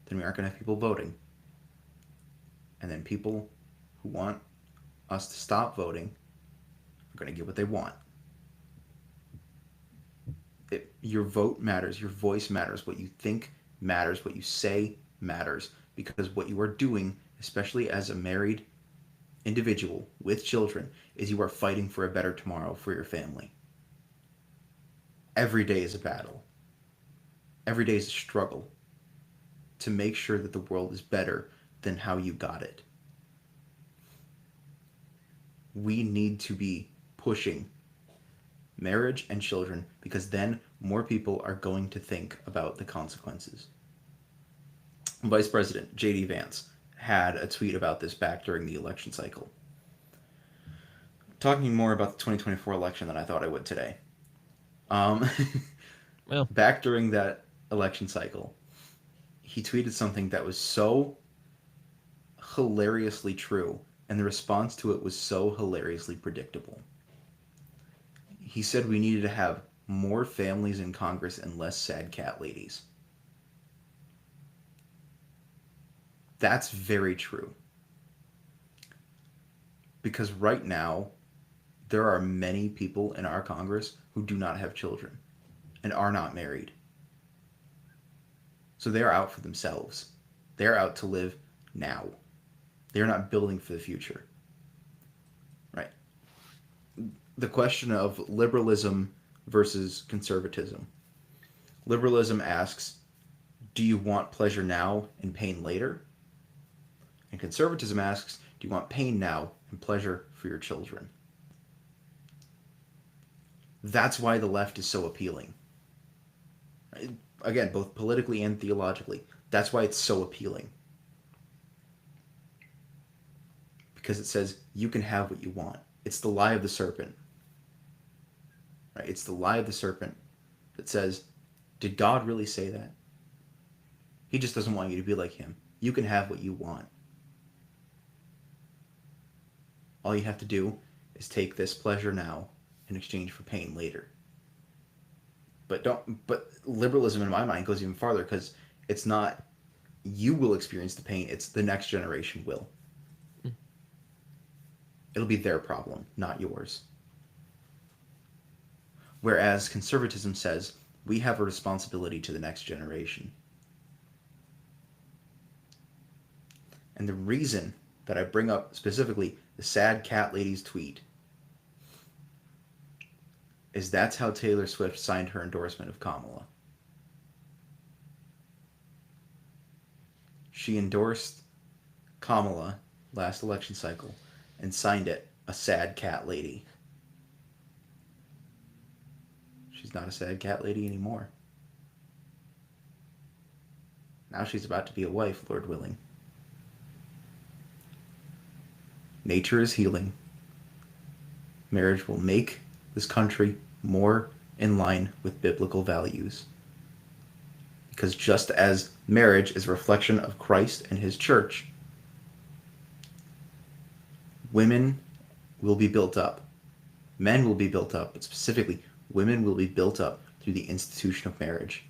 then we aren't going to have people voting. And then people who want us to stop voting are going to get what they want. Your vote matters. Your voice matters. What you think matters. What you say matters. Because what you are doing, especially as a married individual with children, is you are fighting for a better tomorrow for your family. Every day is a battle. Every day is a struggle to make sure that the world is better than how you got it. We need to be pushing marriage and children, because then more people are going to think about the consequences. Vice President J.D. Vance had a tweet about this back during the election cycle, talking more about the 2024 election than I thought I would today. Um, well, Back during that election cycle, he tweeted something that was so hilariously true, and the response to it was so hilariously predictable. He said we needed to have more families in Congress and less sad cat ladies. That's very true. Because right now, there are many people in our Congress who do not have children and are not married. So they are out for themselves. They are out to live now. They are not building for the future. Right? The question of liberalism versus conservatism. Liberalism asks, do you want pleasure now and pain later? And conservatism asks, do you want pain now and pleasure for your children? That's why the left is so appealing. Again, both politically and theologically. That's why it's so appealing. Because it says you can have what you want. It's the lie of the serpent. Right? It's the lie of the serpent that says, did God really say that? He just doesn't want you to be like him. You can have what you want. All you have to do is take this pleasure now in exchange for pain later. But liberalism in my mind goes even farther, because it's not you will experience the pain, it's the next generation will. It'll be their problem, not yours. Whereas conservatism says we have a responsibility to the next generation. And the reason that I bring up specifically the sad cat lady's tweet is that's how Taylor Swift signed her endorsement of Kamala. She endorsed Kamala last election cycle and signed it a sad cat lady. She's not a sad cat lady anymore. Now she's about to be a wife, Lord willing. Nature is healing. Marriage will make this country more in line with biblical values. Because just as marriage is a reflection of Christ and his church, women will be built up. Men will be built up, but specifically, women will be built up through the institution of marriage.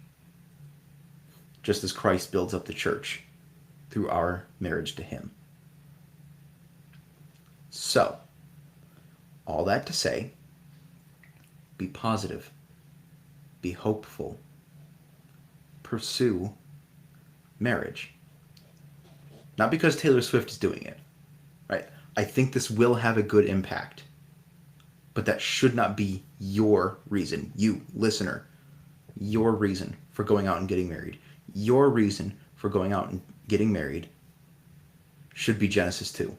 Just as Christ builds up the church through our marriage to him. So, all that to say, be positive, be hopeful, pursue marriage. Not because Taylor Swift is doing it, right? I think this will have a good impact, but that should not be your reason, you, listener, your reason for going out and getting married. Your reason for going out and getting married should be Genesis 2.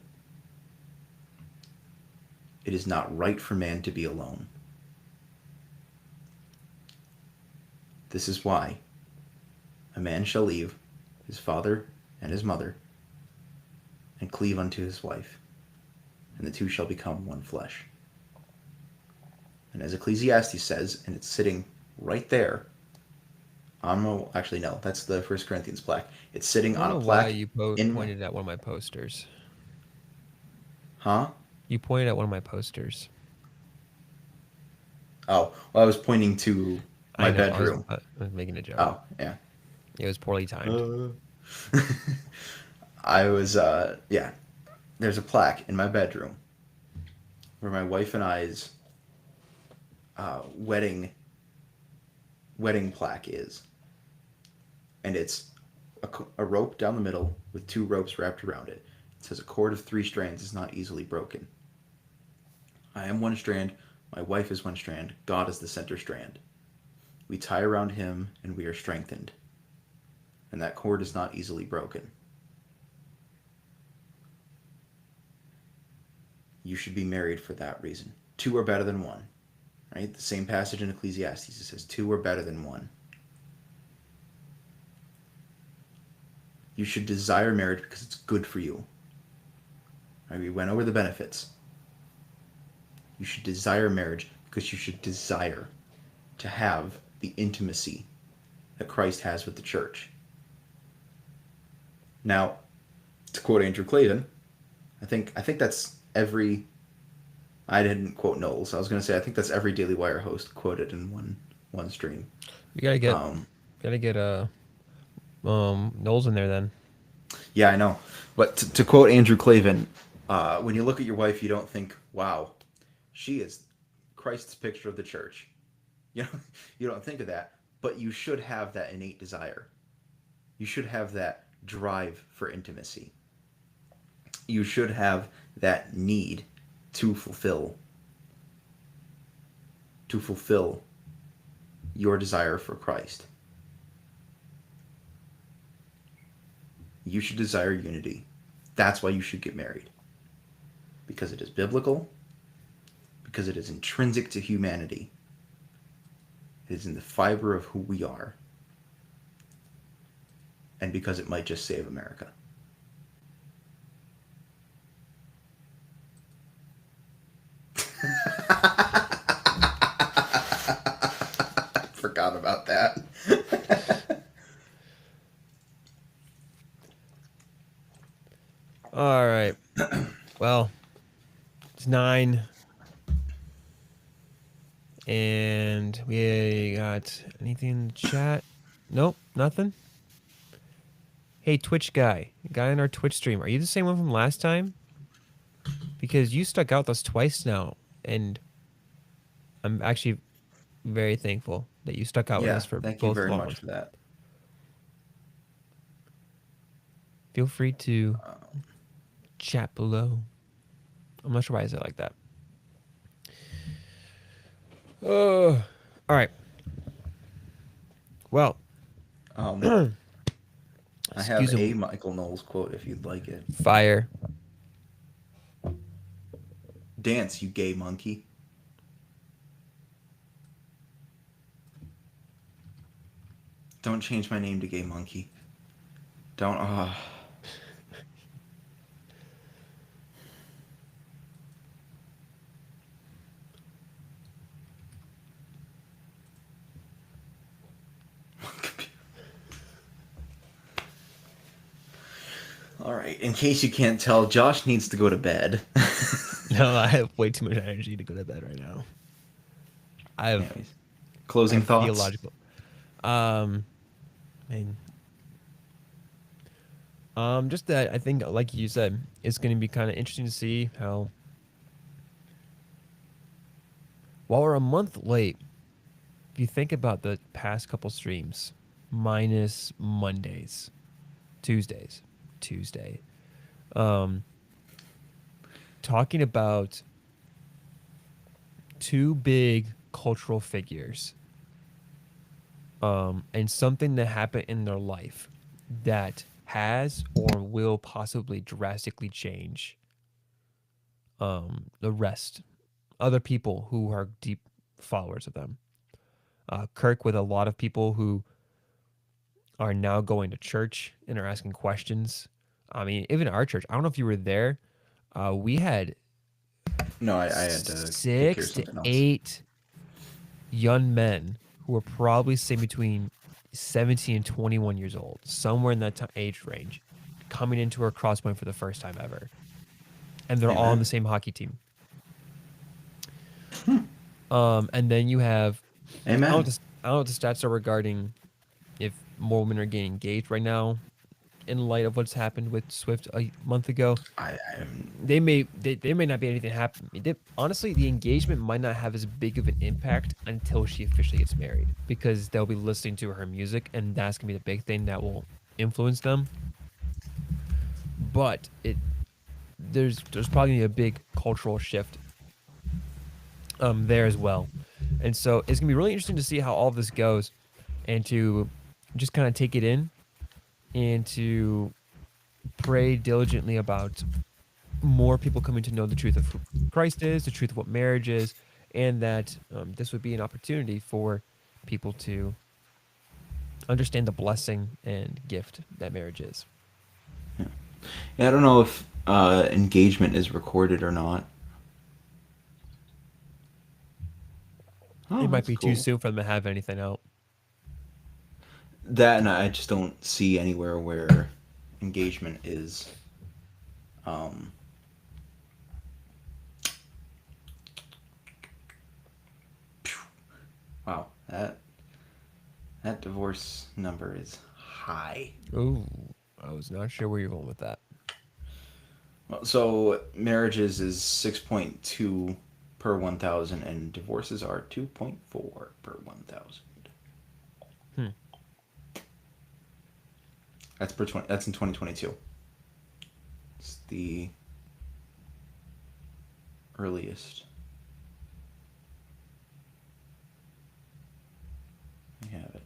It is not right for man to be alone. This is why a man shall leave his father and his mother and cleave unto his wife, and the two shall become one flesh. And as Ecclesiastes says, and it's sitting right there, actually no, that's the 1 Corinthians plaque. It's sitting on a plaque. Why you pointed at one of my posters? Huh? You pointed at one of my posters. Oh, well, I was pointing to my bedroom. I was making a joke. Oh, yeah. It was poorly timed. I was, yeah. There's a plaque in my bedroom where my wife and I's wedding plaque is. And it's a rope down the middle with 2 ropes wrapped around it. It says a cord of 3 strands is not easily broken. I am one strand, my wife is one strand, God is the center strand. We tie around him and we are strengthened. And that cord is not easily broken. You should be married for that reason. 2 are better than 1. Right? The same passage in Ecclesiastes, it says 2 are better than 1. You should desire marriage because it's good for you. Right? We went over the benefits. You should desire marriage because you should desire to have the intimacy that Christ has with the church. Now, to quote Andrew Clavin, I think that's every. I didn't quote Knowles. I was going to say I think that's every Daily Wire host quoted in one stream. You gotta get Knowles in there then. Yeah, I know. But to quote Andrew Clavin, when you look at your wife, you don't think, "Wow, she is Christ's picture of the church." You don't think of that, but you should have that innate desire. You should have that drive for intimacy. You should have that need to fulfill your desire for Christ. You should desire unity. That's why you should get married. Because it is biblical, because it is intrinsic to humanity. It is in the fiber of who we are. And because it might just save America. Forgot about that. All right. Well, It's 9. And we got anything in the chat? Nope, nothing. Hey, Twitch guy in our Twitch stream, are you the same one from last time? Because you stuck out with us twice now, and I'm actually very thankful that you stuck out with Yeah, us for thank you both very much longs. for that. Feel free to Uh, chat below. I'm not sure why I said it like that. Oh, all right. Well, um, I have excuse a me. Michael Knowles quote if you'd like it. Fire. Dance, you gay monkey. Don't change my name to gay monkey. Don't. All right. In case you can't tell, Josh needs to go to bed. No, I have way too much energy to go to bed right now. I have Anyways, I closing have thoughts. theological. Um, and just that I think, like you said, it's going to be kind of interesting to see how. While we're a month late, if you think about the past couple streams, minus Mondays, Tuesday, um, talking about two big cultural figures, and something that happened in their life that has or will possibly drastically change the rest, other people who are deep followers of them. Kirk with a lot of people who are now going to church and are asking questions. I mean, even our church, I don't know if you were there. We had No, I had to take care of six to something else. eight young men who were probably say between 17 and 21 years old, somewhere in that age range, coming into our crosspoint for the first time ever. And they're all on the Amen. same hockey team. And then you have, Amen. I don't know what the stats are regarding if more women are getting engaged right now in light of what's happened with Swift a month ago. I They may not be anything happen. Honestly, the engagement might not have as big of an impact until she officially gets married, because they'll be listening to her music, and that's gonna be the big thing that will influence them. But there's probably gonna be a big cultural shift there as well, and so it's gonna be really interesting to see how all this goes, and to just kind of take it in and to pray diligently about more people coming to know the truth of who Christ is, the truth of what marriage is, and that this would be an opportunity for people to understand the blessing and gift that marriage is. yeah, I don't know if engagement is recorded or not. Oh, It might that's be too cool. soon for them to have anything out. That and I just don't see anywhere where engagement is. Um, wow, that divorce number is high. Ooh, I was not sure where you're going with that. Well, so marriages is 6.2 per 1,000, and divorces are 2.4 per 1,000. Hmm. That's per 20. That's in 2022. It's the earliest. I have it.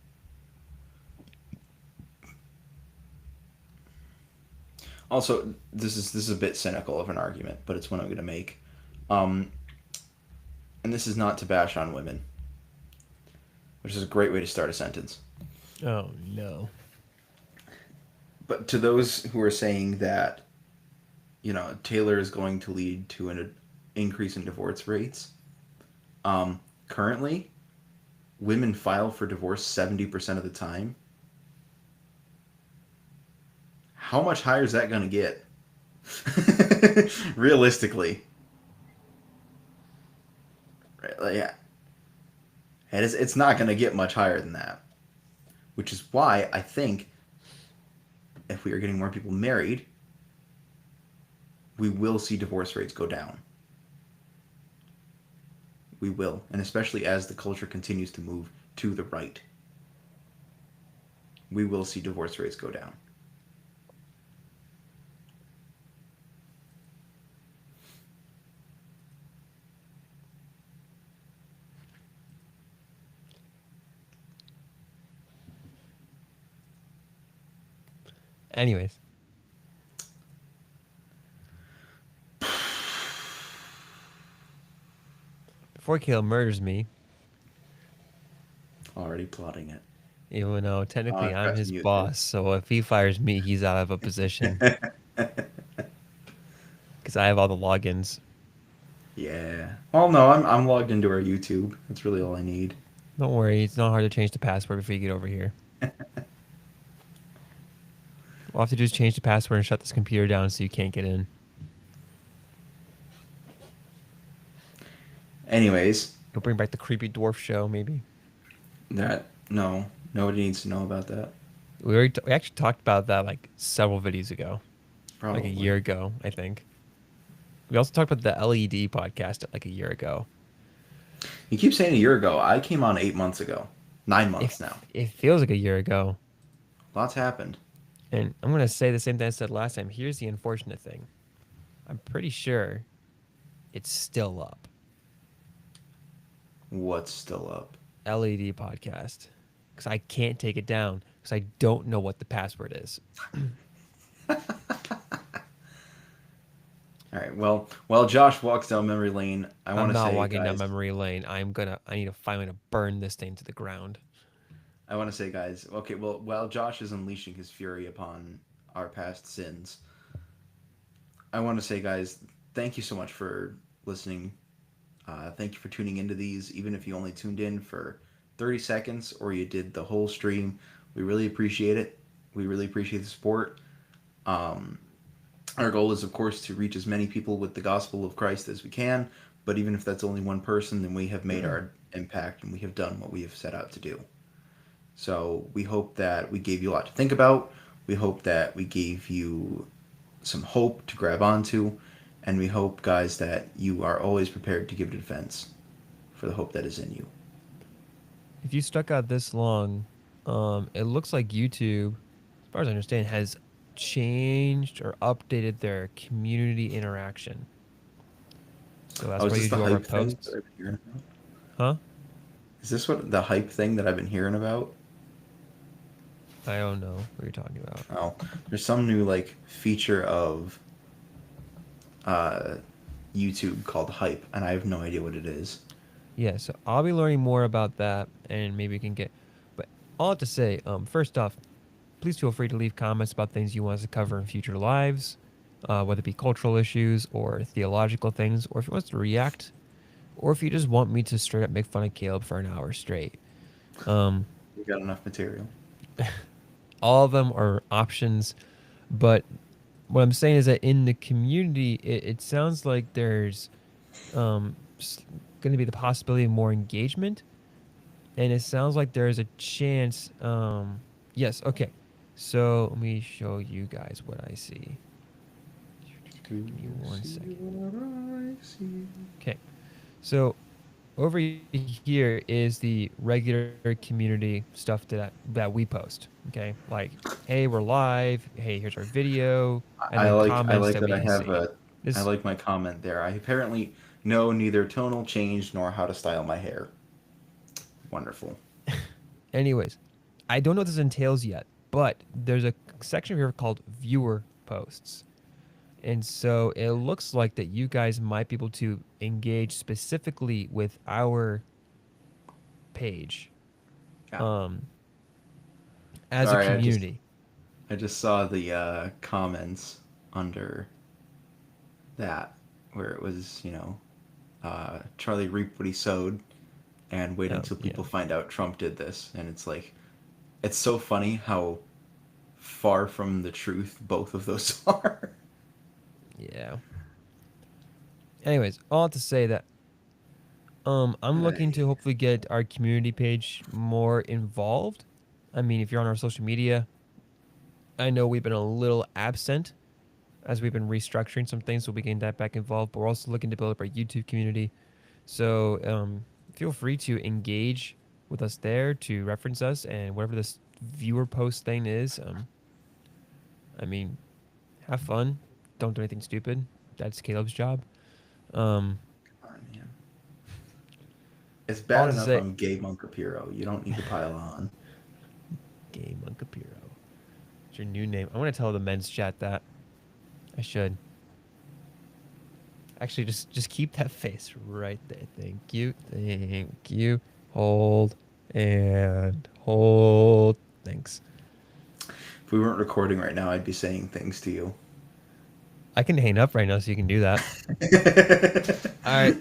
Also, this is a bit cynical of an argument, but it's one I'm going to make. Um, and this is not to bash on women, which is a great way to start a sentence. Oh no. But to those who are saying that, Taylor is going to lead to an increase in divorce rates, currently, women file for divorce 70% of the time. How much higher is that going to get? Realistically. Right? Like, yeah, it's not going to get much higher than that. Which is why I think if we are getting more people married, we will see divorce rates go down. We will, and especially as the culture continues to move to the right, we will see divorce rates go down. Anyways, before Caleb murders me, Already plotting it. even though technically I'm Press his mute there. boss, so if he fires me, he's out of a position because I have all the logins. Yeah. Well, no, I'm logged into our YouTube. That's really all I need. Don't worry, it's not hard to change the password before you get over here. All I have to do is change the password and shut this computer down so you can't get in. Anyways, You'll bring back the creepy dwarf show, maybe. that no, nobody needs to know about that. We actually talked about that like several videos ago, like a Probably. year ago, I think. We also talked about the LED podcast like a year ago. You keep saying a year ago. I came on 8 months ago. 9 months now. It feels like a year ago. Lots happened. And I'm going to say the same thing I said last time. Here's the unfortunate thing. I'm pretty sure it's still up. What's still up? LED podcast. Because I can't take it down because I don't know what the password is. All right. Well, while Josh walks down memory lane, I I'm want to not say, walking down guys. memory lane. I need to find a way to burn this thing to the ground. I want to say, guys. Okay. Well, while Josh is unleashing his fury upon our past sins, I want to say, guys, thank you so much for listening. Thank you for tuning into these, even if you only tuned in for 30 seconds or you did the whole stream. We really appreciate it. We really appreciate the support. Um, our goal is, of course, to reach as many people with the gospel of Christ as we can. But even if that's only one person, then we have made our impact and we have done what we have set out to do. So we hope that we gave you a lot to think about. We hope that we gave you some hope to grab onto. And we hope, guys, that you are always prepared to give defense for the hope that is in you. If you stuck out this long, it looks like YouTube, as far as I understand, has changed or updated their community interaction. So that's Oh, is why this you the do all our hype thing that posts. I've been hearing about? Huh? Is this what the hype thing that I've been hearing about? I don't know what you're talking about. Oh, there's some new like feature of uh, YouTube called Hype, and I have no idea what it is. Yeah, so I'll be learning more about that and maybe we can get. But all I have to say, first off, please feel free to leave comments about things you want us to cover in future lives, whether it be cultural issues or theological things, or if you want us to react, or if you just want me to straight up make fun of Caleb for an hour straight. Um, We got enough material. all of them are options, but what I'm saying is that in the community, it sounds like there's um, going to be the possibility of more engagement, and it sounds like there's a chance. Yes, okay. So let me show you guys what I see. Do Give me you one see second. what I see? Okay, so over here is the regular community stuff that we post. Okay, like hey, we're live. Hey, here's our video, and I then like I comments like that that we I can have see. a I This, like my comment there. I apparently know neither tonal change nor how to style my hair. Wonderful. anyways, I don't know what this entails yet, but there's a section here called viewer posts. And so it looks like that you guys might be able to engage specifically with our page Yeah. um, as a Sorry, community. I just saw the comments under that where it was, Charlie reaped what he sowed and wait Oh, until yeah. people find out Trump did this. And it's like, it's so funny how far from the truth both of those are. Yeah. Anyways, all to say that I'm looking to Hey. hopefully get our community page more involved. I mean, if you're on our social media, I know we've been a little absent as we've been restructuring some things so we can get that back involved, but we're also looking to build up our YouTube community. So feel free to engage with us there, to reference us, and whatever this viewer post thing is. I mean, have fun. Don't do anything stupid. That's Caleb's job. Um, Come on, man. It's all bad to enough say, I'm gay Moncapiro. You don't need to pile on. Gay Moncapiro. It's your new name. I want to tell the men's chat that. I should. Actually, just keep that face right there. Thank you. Thank you. Hold and hold. Thanks. If we weren't recording right now, I'd be saying things to you. I can hang up right now so you can do that. All right.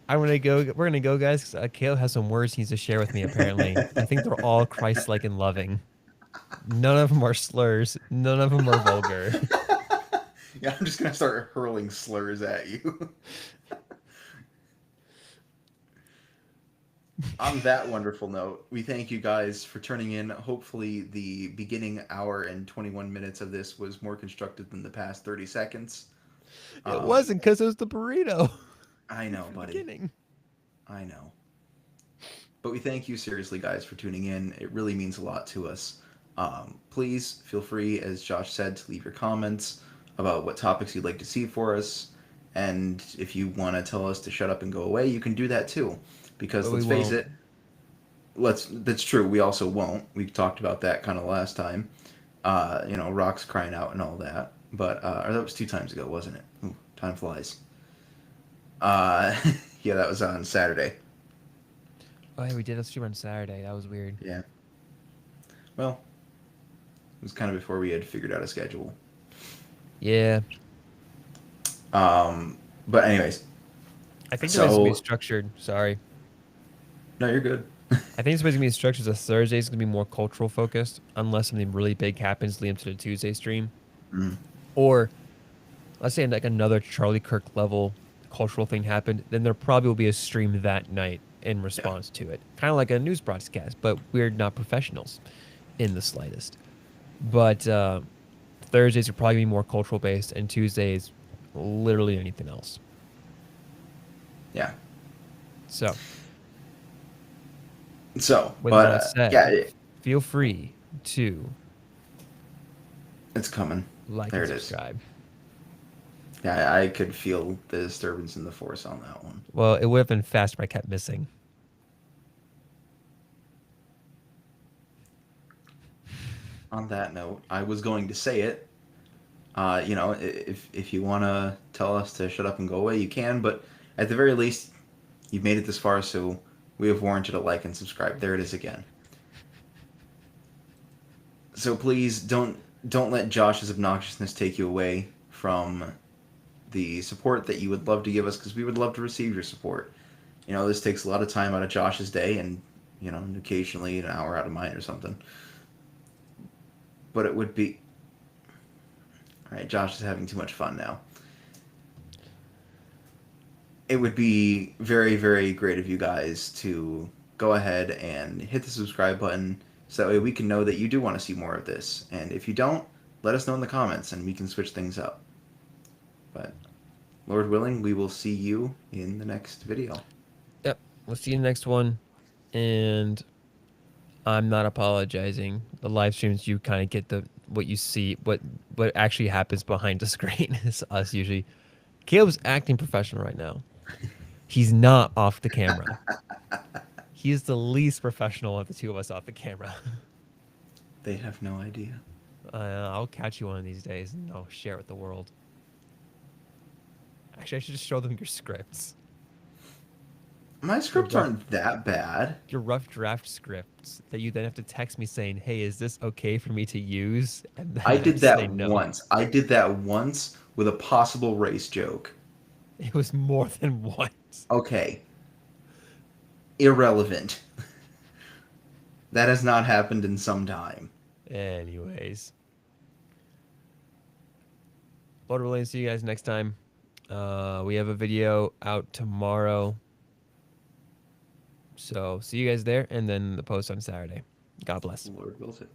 I'm gonna go. We're gonna go, guys. 'Cause, Caleb has some words he needs to share with me. Apparently, I think they're all Christ-like and loving. None of them are slurs. None of them are vulgar. Yeah, I'm just gonna start hurling slurs at you. On that wonderful note, we thank you guys for turning in. Hopefully, the beginning hour and 21 minutes of this was more constructive than the past 30 seconds. It Um, wasn't because it was the burrito I know, from the buddy. beginning. I know. But we thank you seriously, guys, for tuning in. It really means a lot to us. Please feel free, as Josh said, to leave your comments about what topics you'd like to see for us. And if you want to tell us to shut up and go away, you can do that too. Because But we let's face won't. it, that's true. We also won't. We talked about that kind of last time. Rocks crying out and all that. But or that was 2 times ago, wasn't it? Ooh, time flies. Uh, yeah, that was on Saturday. Oh, yeah, we did a stream on Saturday. That was weird. Yeah. Well, it was kind of before we had figured out a schedule. Yeah, But anyways, I think the way it's gonna be so structured. Sorry, no, you're good. I think the way it's gonna be structured is a Thursday is gonna be more cultural focused, unless something really big happens leading to the Tuesday stream, Mm, or let's say like another Charlie Kirk level cultural thing happened. Then there probably will be a stream that night in yeah, response to it, kind of like a news broadcast. But we're not professionals in the slightest. But Thursdays will probably be more cultural based, and Tuesdays literally anything else. yeah. So, So, with but that yeah, said, feel free to it's coming. like There and it is. subscribe. Yeah, I could feel the disturbance in the force on that one. Well, it would have been fast, but I kept missing. On that note, I was going to say it. If you want to tell us to shut up and go away, you can. But at the very least, you've made it this far, so we have warranted a like and subscribe. There it is again. So please don't let Josh's obnoxiousness take you away from the support that you would love to give us, because we would love to receive your support. This takes a lot of time out of Josh's day, and occasionally an hour out of mine or something. But it would be all right. Josh is having too much fun now. It would be very, very great of you guys to go ahead and hit the subscribe button, so that way we can know that you do want to see more of this. And if you don't, let us know in the comments and we can switch things up. But Lord willing, we will see you in the next video. Yep. We'll see you in the next one. And I'm not apologizing. The live streams, you kind of get what you see, what actually happens behind the screen is us usually. Caleb's acting professional right now. He's not off the camera. He is the least professional of the two of us off the camera. They have no idea. I'll catch you one of these days and I'll share it with the world. Actually, I should just show them your scripts. My Your scripts rough, aren't that bad. your rough draft scripts that you then have to text me saying, "Hey, is this okay for me to use?" And then I I did just say that no. once. I did that once with a possible race joke. It was more than once. Okay. Irrelevant. That has not happened in some time. Anyways, Lord willing, see you guys next time. We have a video out tomorrow. So see you guys there, and then the post on Saturday. God bless. Lord wills it.